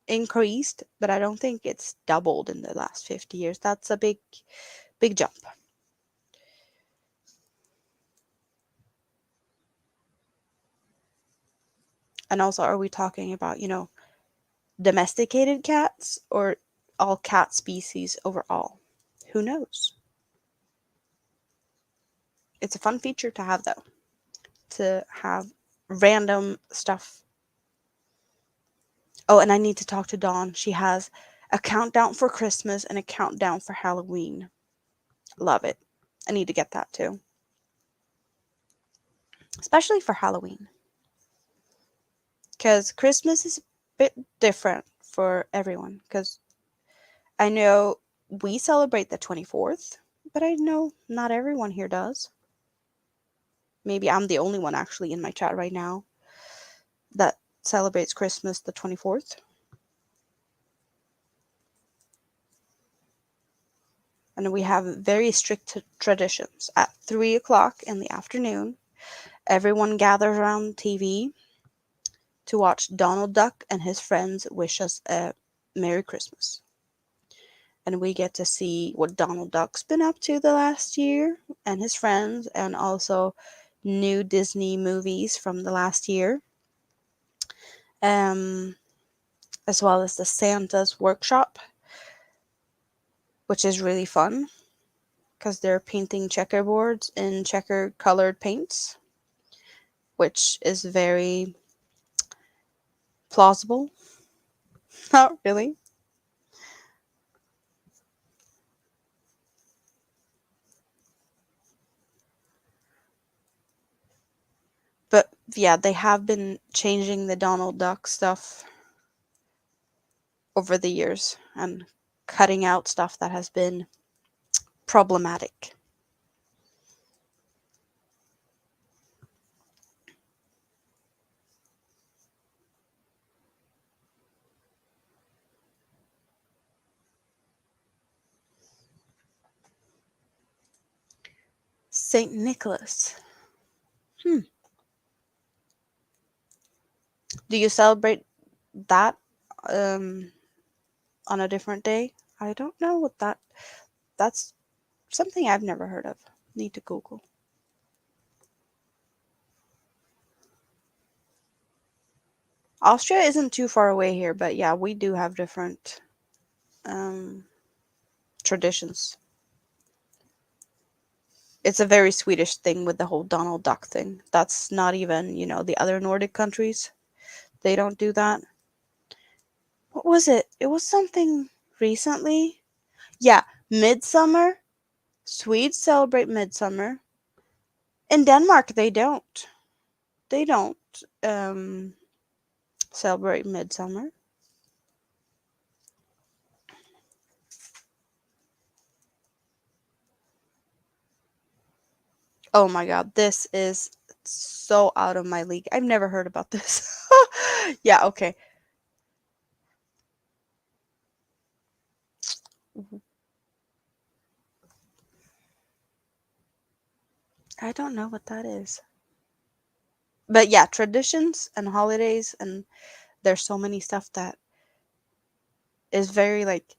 increased, but I don't think it's doubled in the last 50 years. That's a big jump. And also, are we talking about, domesticated cats or all cat species overall? Who knows? It's a fun feature to have, though, to have random stuff. Oh, and I need to talk to Dawn. She has a countdown for Christmas and a countdown for Halloween. Love it. I need to get that too. Especially for Halloween. Because Christmas is a bit different for everyone. Because I know we celebrate the 24th, but I know not everyone here does. Maybe I'm the only one actually in my chat right now that celebrates Christmas the 24th. And we have very strict traditions. At 3 o'clock in the afternoon, everyone gathers around TV to watch Donald Duck and his friends wish us a Merry Christmas. And we get to see what Donald Duck's been up to the last year and his friends, and also new Disney movies from the last year. As well as the Santa's workshop, which is really fun because they're painting checkerboards in checker colored paints, which is very plausible. Not really. But yeah, they have been changing the Donald Duck stuff over the years and cutting out stuff that has been problematic. Saint Nicholas. Hmm. Do you celebrate that um on a different day? I don't know what that's something I've never heard of. Need to Google. Austria isn't too far away here, but yeah, we do have different um traditions. It's a very Swedish thing with the whole Donald Duck thing. That's not even, the other Nordic countries. They don't do that. What was it? It was something recently. Yeah, Midsummer. Swedes celebrate Midsummer. In Denmark, they don't. They don't um, celebrate Midsummer. Oh my god, this is so out of my league. I've never heard about this. Yeah, okay. I don't know what that is. But yeah, traditions and holidays, and there's so many stuff that is very like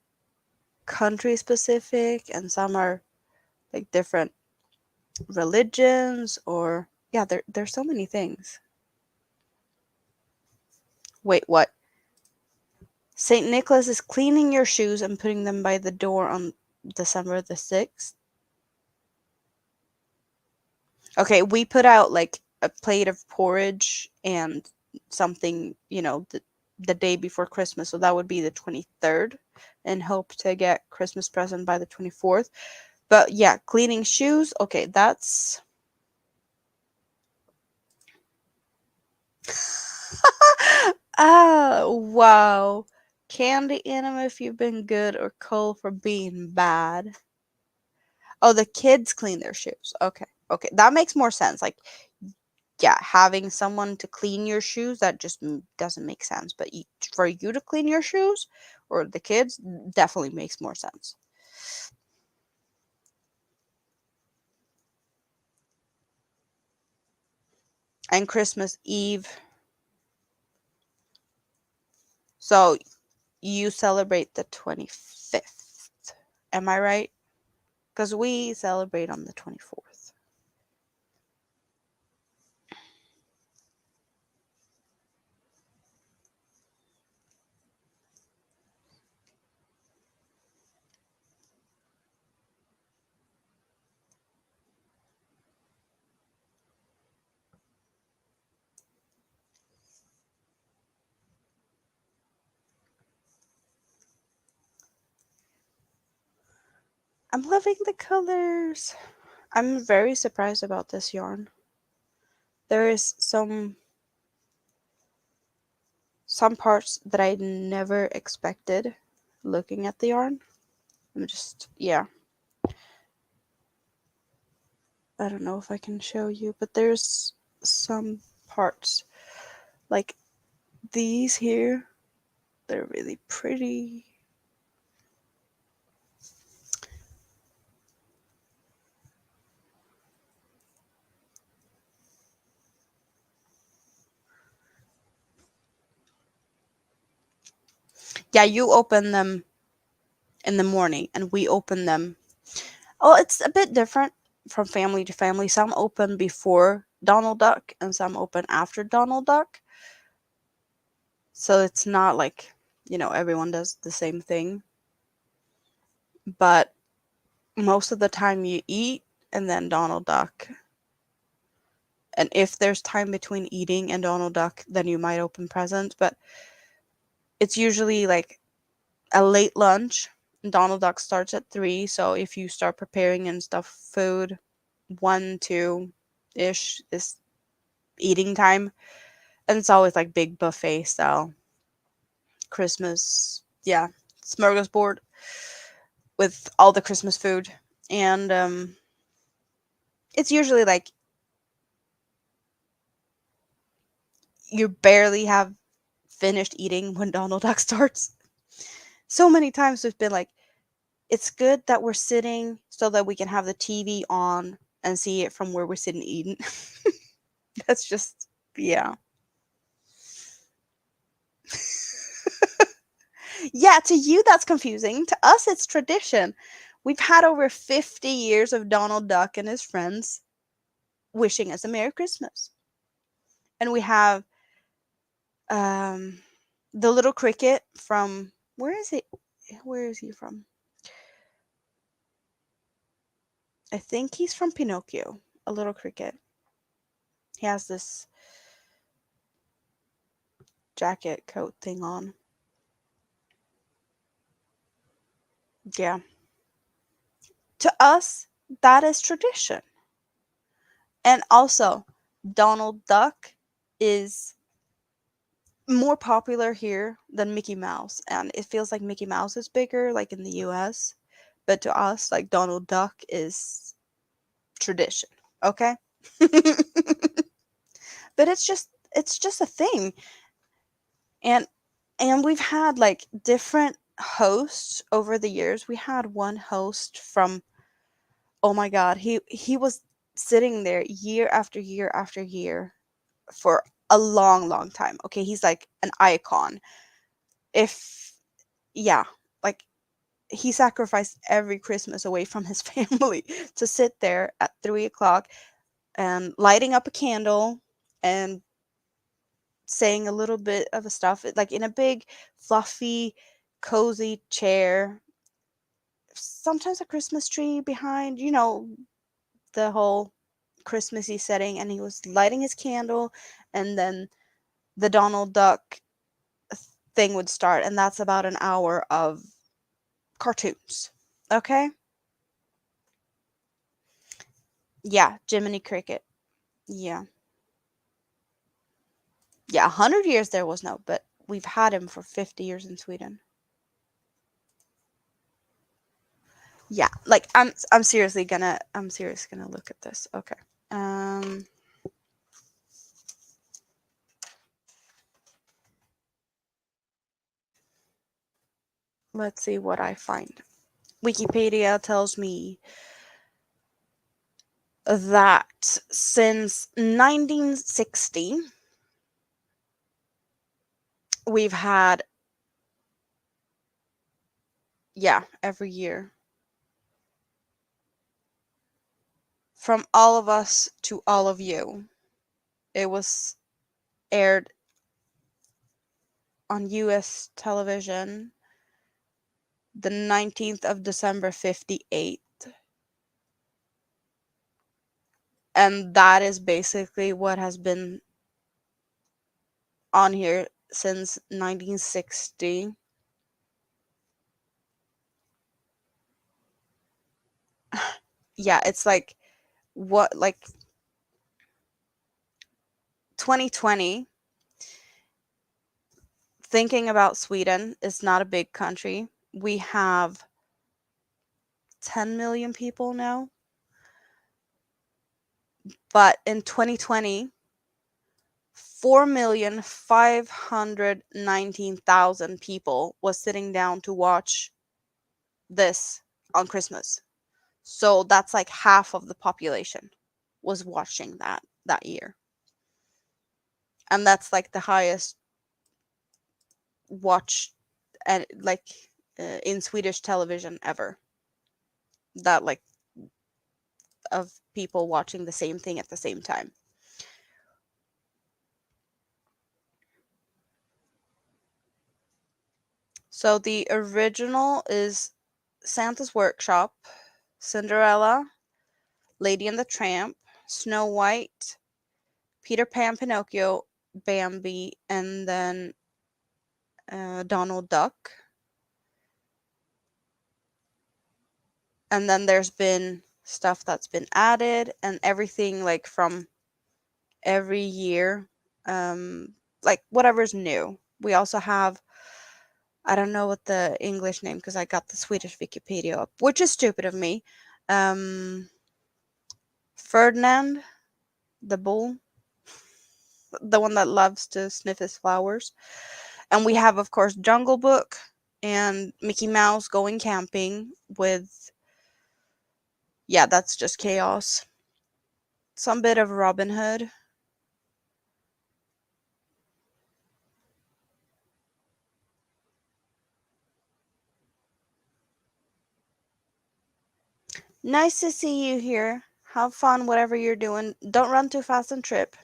country specific, and some are like different religions, or yeah, there's so many things. Wait, what? Saint Nicholas is cleaning your shoes and putting them by the door on December the 6th. Okay, we put out like a plate of porridge and something, the day before Christmas, so that would be the 23rd, and hope to get Christmas present by the 24th. But yeah, cleaning shoes, okay, that's oh, wow. Candy in them if you've been good, or coal for being bad. Oh, the kids clean their shoes. Okay. Okay. That makes more sense. Like, yeah, having someone to clean your shoes, that just doesn't make sense. But for you to clean your shoes, or the kids, definitely makes more sense. And Christmas Eve. So you celebrate the 25th. Am I right? Because we celebrate on the 24th. I'm loving the colors. I'm very surprised about this yarn. There is some parts that I never expected looking at the yarn. I'm just, yeah. I don't know if I can show you, but there's some parts like these here. They're really pretty. Yeah, you open them in the morning, and we open them. Oh, it's a bit different from family to family. Some open before Donald Duck, and some open after Donald Duck. So it's not like, everyone does the same thing. But most of the time you eat, and then Donald Duck. And if there's time between eating and Donald Duck, then you might open presents. But it's usually like a late lunch. Donald Duck starts at 3, so if you start preparing and stuff food, 1, 2 ish is eating time. And it's always like big buffet style. Christmas, yeah, smorgasbord with all the Christmas food. And it's usually like you barely have finished eating when Donald Duck starts. So many times it's been like, it's good that we're sitting so that we can have the TV on and see it from where we're sitting eating. That's just, yeah. Yeah, to you that's confusing. To us, it's tradition. We've had over 50 years of Donald Duck and his friends wishing us a Merry Christmas. And we have um, the little cricket from, where is it? Where is he from? I think he's from Pinocchio, a little cricket. He has this jacket coat thing on. Yeah. To us, that is tradition. And also, Donald Duck is more popular here than Mickey Mouse. And it feels like Mickey Mouse is bigger, like in the US. But to us, like Donald Duck is tradition. Okay? But it's just a thing. And we've had like different hosts over the years. We had one host from, oh my god, he was sitting there year after year after year for a long, long time. Okay, he's like an icon. If yeah, like he sacrificed every Christmas away from his family to sit there at 3 o'clock and lighting up a candle and saying a little bit of a stuff like in a big fluffy cozy chair, sometimes a Christmas tree behind, the whole Christmassy setting, and he was lighting his candle, and then the Donald Duck thing would start, and that's about an hour of cartoons. Okay? Yeah, Jiminy Cricket. Yeah. Yeah, 100 years there was no, but we've had him for 50 years in Sweden. Yeah, like I'm seriously gonna look at this. Okay. Um let's see what I find. Wikipedia tells me that since 1960 we've had, yeah, every year, from all of us to all of you. It was aired on US television the 19th of December 58, and that is basically what has been on here since 1960. Yeah, it's like what, like 2020, thinking about Sweden, is not a big country. We have 10 million people now, but in 2020, 4,519,000 people was sitting down to watch this on Christmas. So that's like half of the population was watching that year. And that's like the highest watch and like in Swedish television ever. That like of people watching the same thing at the same time. So the original is Santa's Workshop, Cinderella, Lady and the Tramp, Snow White, Peter Pan, Pinocchio, Bambi, and then Donald Duck. And then there's been stuff that's been added, and everything like from every year, like whatever's new. We also have, I don't know what the English name, because I got the Swedish Wikipedia up, which is stupid of me. Um, Ferdinand, the bull, the one that loves to sniff his flowers. And we have, of course, Jungle Book and Mickey Mouse going camping with, yeah, that's just chaos. Some bit of Robin Hood. Nice to see you here. Have fun, whatever you're doing. Don't run too fast and trip.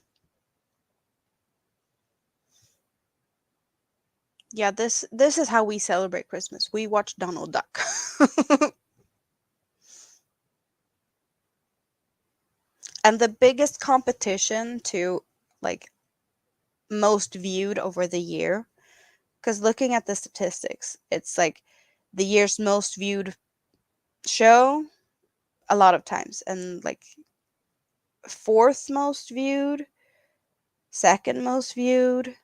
Yeah, this is how we celebrate Christmas. We watch Donald Duck. And the biggest competition to like most viewed over the year, because looking at the statistics, it's like the year's most viewed show a lot of times, and like fourth most viewed, second most viewed,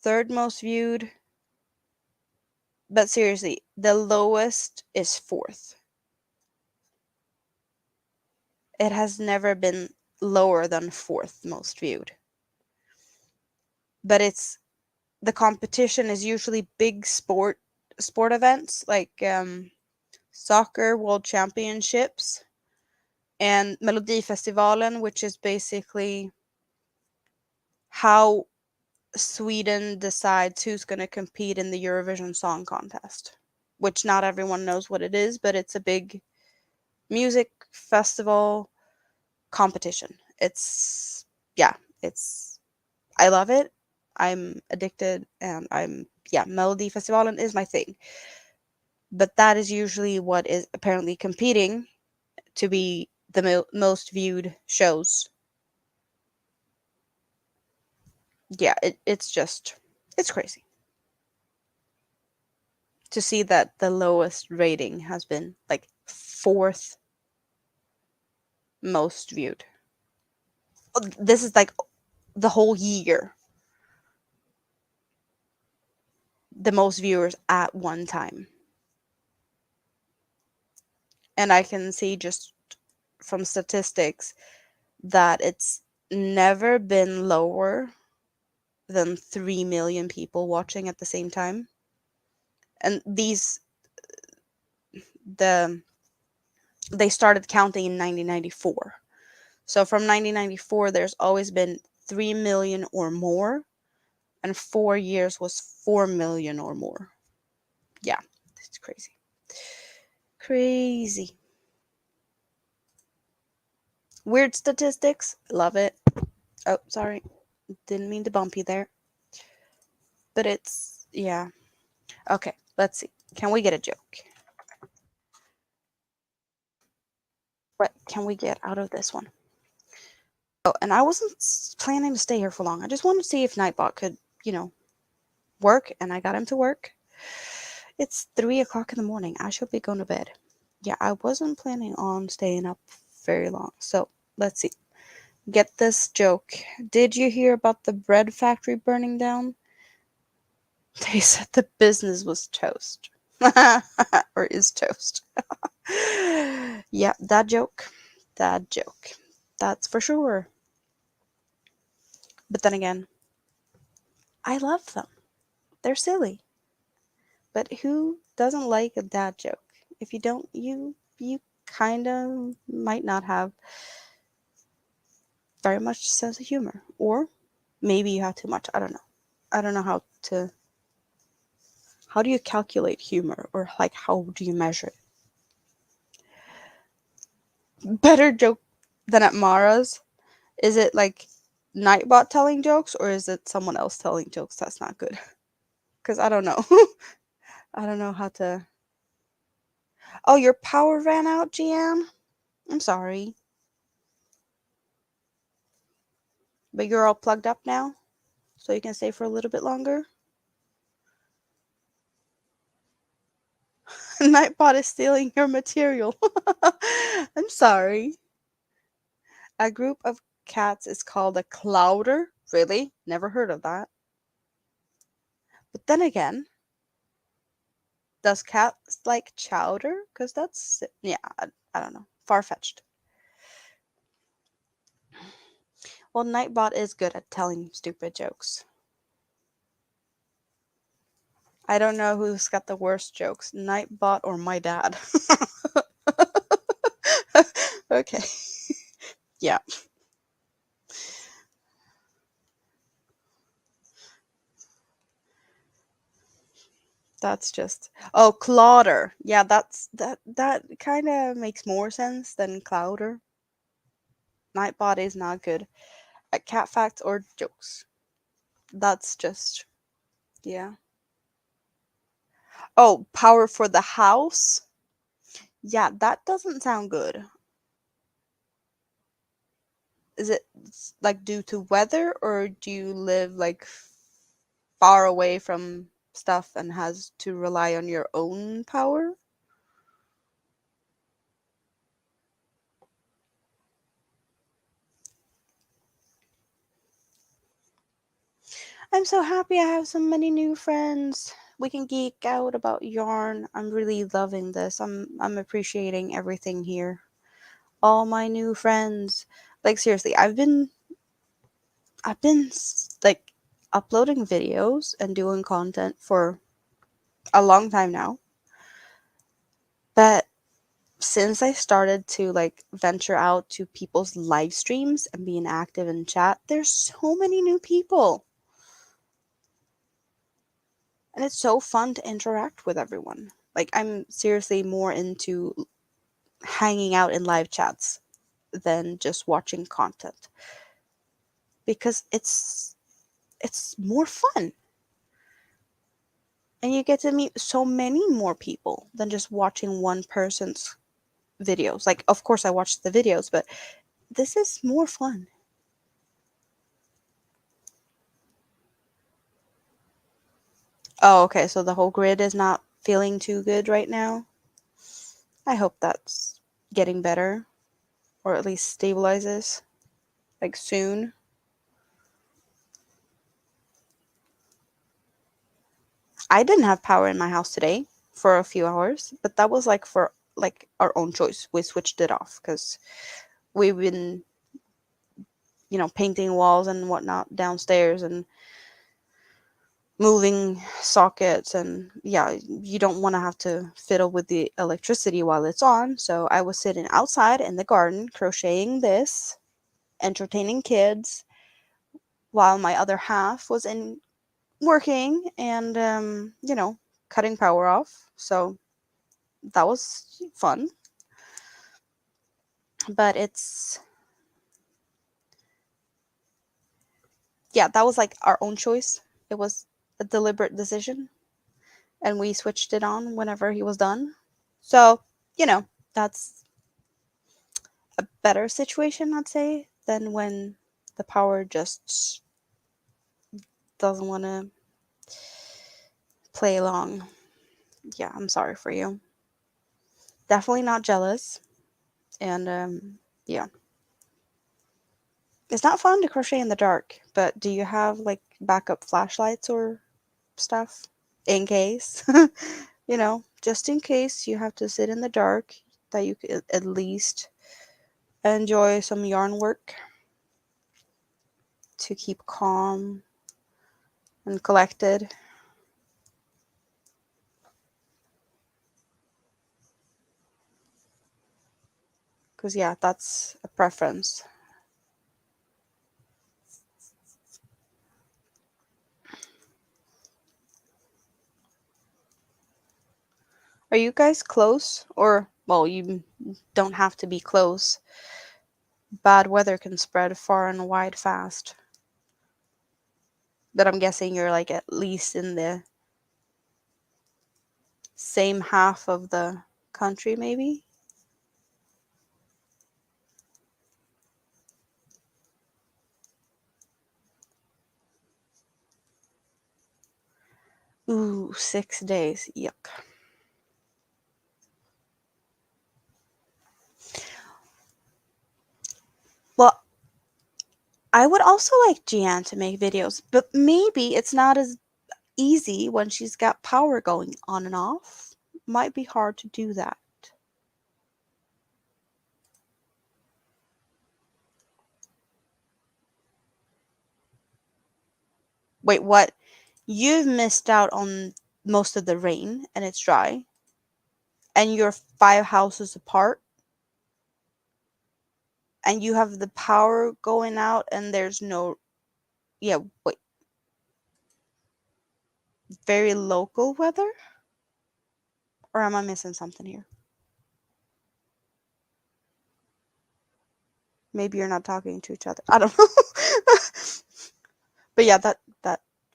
third most viewed. But seriously, the lowest is fourth. It has never been lower than fourth most viewed. But it's the competition is usually big sport events like soccer world championships and Melodifestivalen, which is basically how Sweden decides who's going to compete in the Eurovision Song Contest, which not everyone knows what it is, but it's a big music festival competition. It's, yeah, it's, I love it. I'm addicted and yeah, Melodifestivalen is my thing. But that is usually what is apparently competing to be the most viewed shows. Yeah, it's just, it's crazy to see that the lowest rating has been like fourth most viewed. This is like the whole year, the most viewers at one time. And I can see just from statistics that it's never been lower than 3 million people watching at the same time. And the they started counting in 1994. So from 1994, there's always been 3 million or more, and 4 years was 4 million or more. Yeah, it's crazy. Crazy. Weird statistics. Love it. Oh, sorry. Didn't mean to bump you there. But it's, yeah. Okay, let's see. Can we get a joke? What can we get out of this one? Oh, and I wasn't planning to stay here for long. I just wanted to see if Nightbot could, work, and I got him to work. It's 3 o'clock in the morning. I should be going to bed. Yeah, I wasn't planning on staying up very long. So let's see. Get this joke. Did you hear about the bread factory burning down? They said the business was toast. Or is toast. Yeah, that joke. That joke. That's for sure. But then again, I love them. They're silly. But who doesn't like a dad joke? If you don't, you kind of might not have very much sense of humor, or maybe you have too much. I don't know. I don't know how do you calculate humor, or like how do you measure it? Better joke than at Mara's. Is it like Nightbot telling jokes, or is it someone else telling jokes that's not good? Because I don't know. I don't know how to. Oh, your power ran out, GM? I'm sorry. But you're all plugged up now? So you can stay for a little bit longer? Nightbot is stealing your material. I'm sorry. A group of cats is called a clowder. Really? Never heard of that. But then again, does cats like chowder? Because that's, yeah, I don't know. Far fetched. Well, Nightbot is good at telling stupid jokes. I don't know who's got the worst jokes, Nightbot or my dad. Okay. Yeah, that's just. Oh, Clodder. Yeah, that kind of makes more sense than Clouder. Nightbot is not good at cat facts or jokes. That's just. Yeah. Oh, power for the house? Yeah, that doesn't sound good. Is it like due to weather, or do you live like far away from stuff and has to rely on your own power? I'm so happy I have so many new friends. We can geek out about yarn. I'm really loving this. I'm appreciating everything here. All my new friends. Like seriously, I've been like uploading videos and doing content for a long time now. But since I started to like venture out to people's live streams and being active in chat, there's so many new people. And it's so fun to interact with everyone. Like I'm seriously more into hanging out in live chats than just watching content because it's more fun and you get to meet so many more people than just watching one person's videos. Like of course I watch the videos, but this is more fun. Oh, okay, so the whole grid is not feeling too good right now. I hope that's getting better or at least stabilizes like soon. I didn't have power in my house today for a few hours, but that was like for like our own choice. We switched it off because we've been, painting walls and whatnot downstairs and moving sockets. And yeah, you don't want to have to fiddle with the electricity while it's on. So I was sitting outside in the garden crocheting this, entertaining kids, while my other half was in working and, cutting power off. So that was fun. But yeah, that was like our own choice. It was a deliberate decision, and we switched it on whenever he was done. So, that's a better situation, I'd say, than when the power just doesn't want to play along. Yeah, I'm sorry for you. Definitely not jealous. And, yeah. It's not fun to crochet in the dark, but do you have like backup flashlights or stuff in case? Just in case you have to sit in the dark, that you could at least enjoy some yarn work to keep calm and collected. Because, yeah, that's a preference. Are you guys close? Or, well, you don't have to be close. Bad weather can spread far and wide fast. But I'm guessing you're like at least in the same half of the country, maybe? Ooh, 6 days. Yuck. Well, I would also like Jian to make videos, but maybe it's not as easy when she's got power going on and off. Might be hard to do that. Wait, what? You've missed out on most of the rain and it's dry. And you're 5 houses apart. And you have the power going out and there's no. Yeah, wait. Very local weather? Or am I missing something here? Maybe you're not talking to each other. I don't know. But yeah, that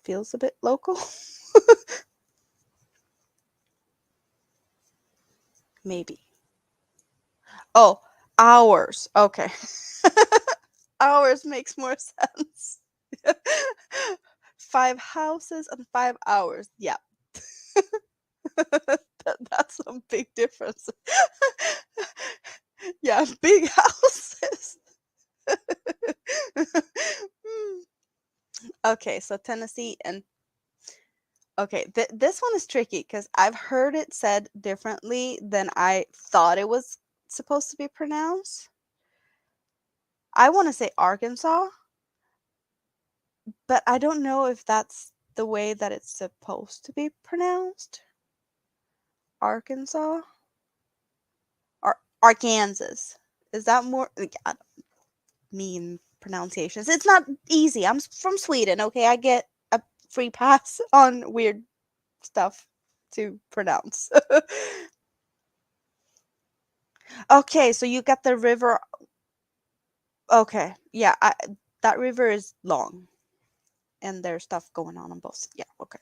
feels a bit local. Maybe. Oh, hours. Okay. Hours makes more sense. 5 houses and 5 hours. Yeah. That's a big difference. Yeah, big houses. Okay, so Tennessee and okay, this one is tricky because I've heard it said differently than I thought it was supposed to be pronounced. I want to say Arkansas, but I don't know if that's the way that it's supposed to be pronounced. Arkansas or Arkansas. Is that more like, I don't mean pronunciations? It's not easy. I'm from Sweden, okay? I get a free pass on weird stuff to pronounce. Okay, so you got the river. Okay, yeah, that river is long, and there's stuff going on both. Yeah, okay.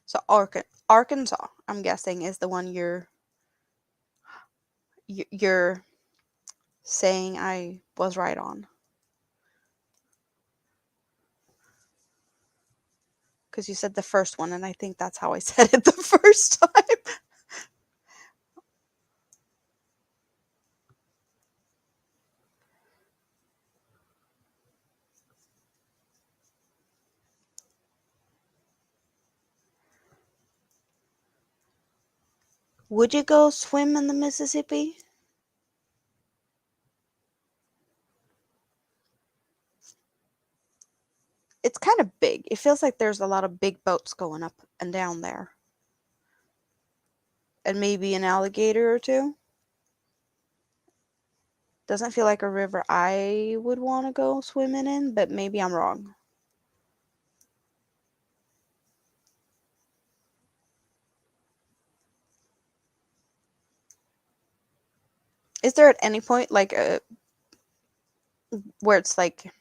So Arkansas, I'm guessing, is the one you're saying I was right on, because you said the first one, and I think that's how I said it the first time. Would you go swim in the Mississippi? It's kind of big. It feels like there's a lot of big boats going up and down there, and maybe an alligator or two. Doesn't feel like a river I would want to go swimming in, but maybe I'm wrong. Is there at any point like a where it's like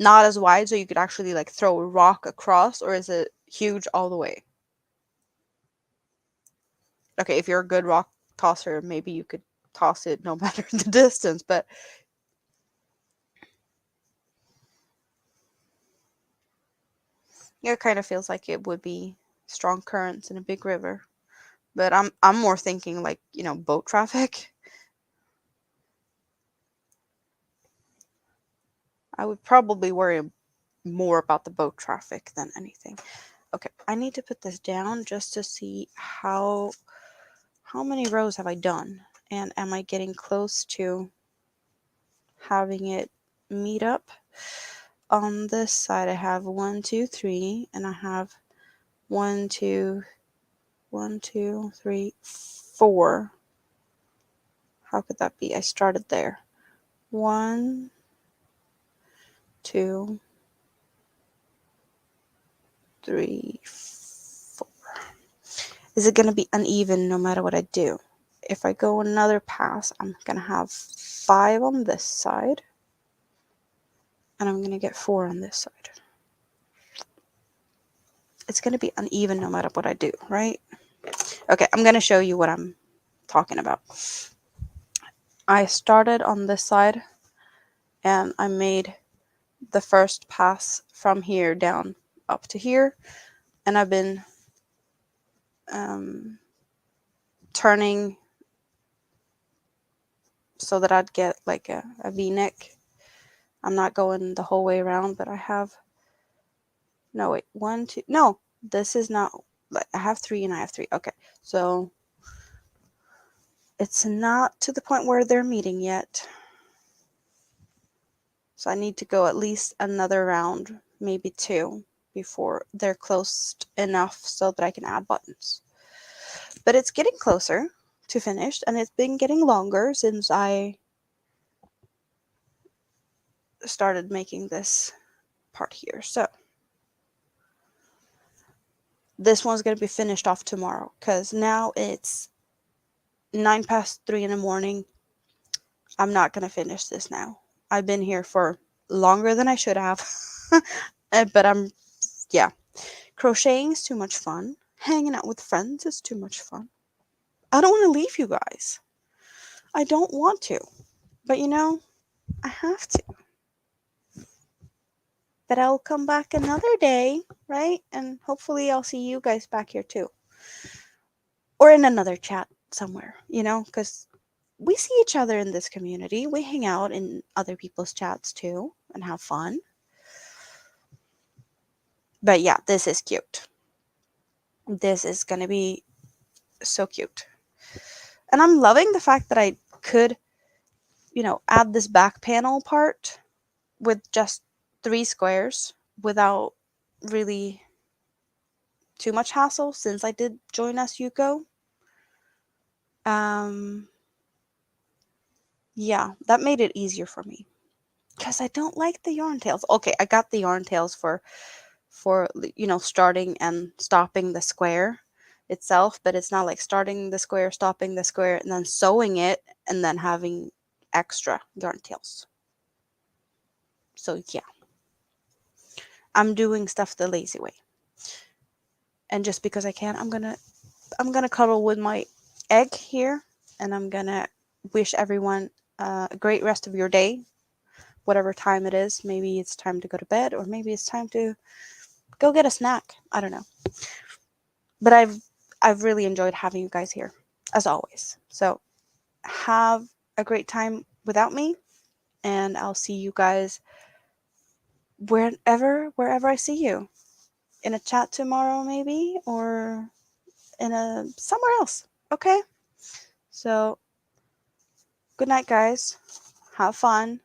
not as wide so you could actually like throw a rock across, or is it huge all the way? Okay, if you're a good rock tosser, maybe you could toss it no matter the distance, but yeah, it kind of feels like it would be strong currents in a big river. But I'm more thinking like, boat traffic. I would probably worry more about the boat traffic than anything. Okay, I need to put this down just to see how many rows have I done, and am I getting close to having it meet up? On this side I have 1, 2, 3, and I have 1, 2, 1, 2, 3, 4. How could that be? I started there. 1, 2, 3, 4. Is it going to be uneven no matter what I do? If I go another pass, I'm going to have 5 on this side, and I'm going to get 4 on this side. It's going to be uneven no matter what I do, right? Okay, I'm going to show you what I'm talking about. I started on this side, and I made the first pass from here down up to here, and I've been turning so that I'd get like a V-neck. I'm not going the whole way around, but I have, no wait, 1, 2, no, this is not, like I have 3 and I have 3. Okay, so It's not to the point where they're meeting yet. So I need to go at least another round, maybe 2, before they're close enough so that I can add buttons. But it's getting closer to finished, and it's been getting longer since I started making this part here. So this one's going to be finished off tomorrow because now it's 3:09 in the morning. I'm not going to finish this now. I've been here for longer than I should have. But yeah. Crocheting is too much fun. Hanging out with friends is too much fun. I don't want to leave you guys. I don't want to. But I have to. But I'll come back another day, right? And hopefully I'll see you guys back here too. Or in another chat somewhere, because we see each other in this community. We hang out in other people's chats too and have fun. But yeah, this is cute. This is going to be so cute. And I'm loving the fact that I could, add this back panel part with just 3 squares without really too much hassle since I did join as Yuko. Yeah, that made it easier for me because I don't like the yarn tails. Okay, I got the yarn tails for starting and stopping the square itself, but it's not like starting the square, stopping the square, and then sewing it and then having extra yarn tails. So yeah, I'm doing stuff the lazy way. And just because I can, I'm gonna cuddle with my egg here, and I'm gonna wish everyone a great rest of your day, whatever time it is. Maybe it's time to go to bed, or maybe it's time to go get a snack. I don't know. But I've really enjoyed having you guys here, as always. So have a great time without me, and I'll see you guys wherever I see you. In a chat tomorrow, maybe, or in a somewhere else. Okay? So good night, guys. Have fun.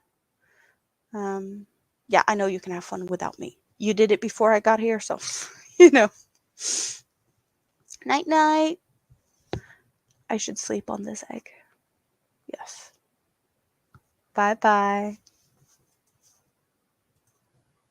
Yeah, I know you can have fun without me. You did it before I got here, so you know. Night night. I should sleep on this egg. Yes. Bye bye.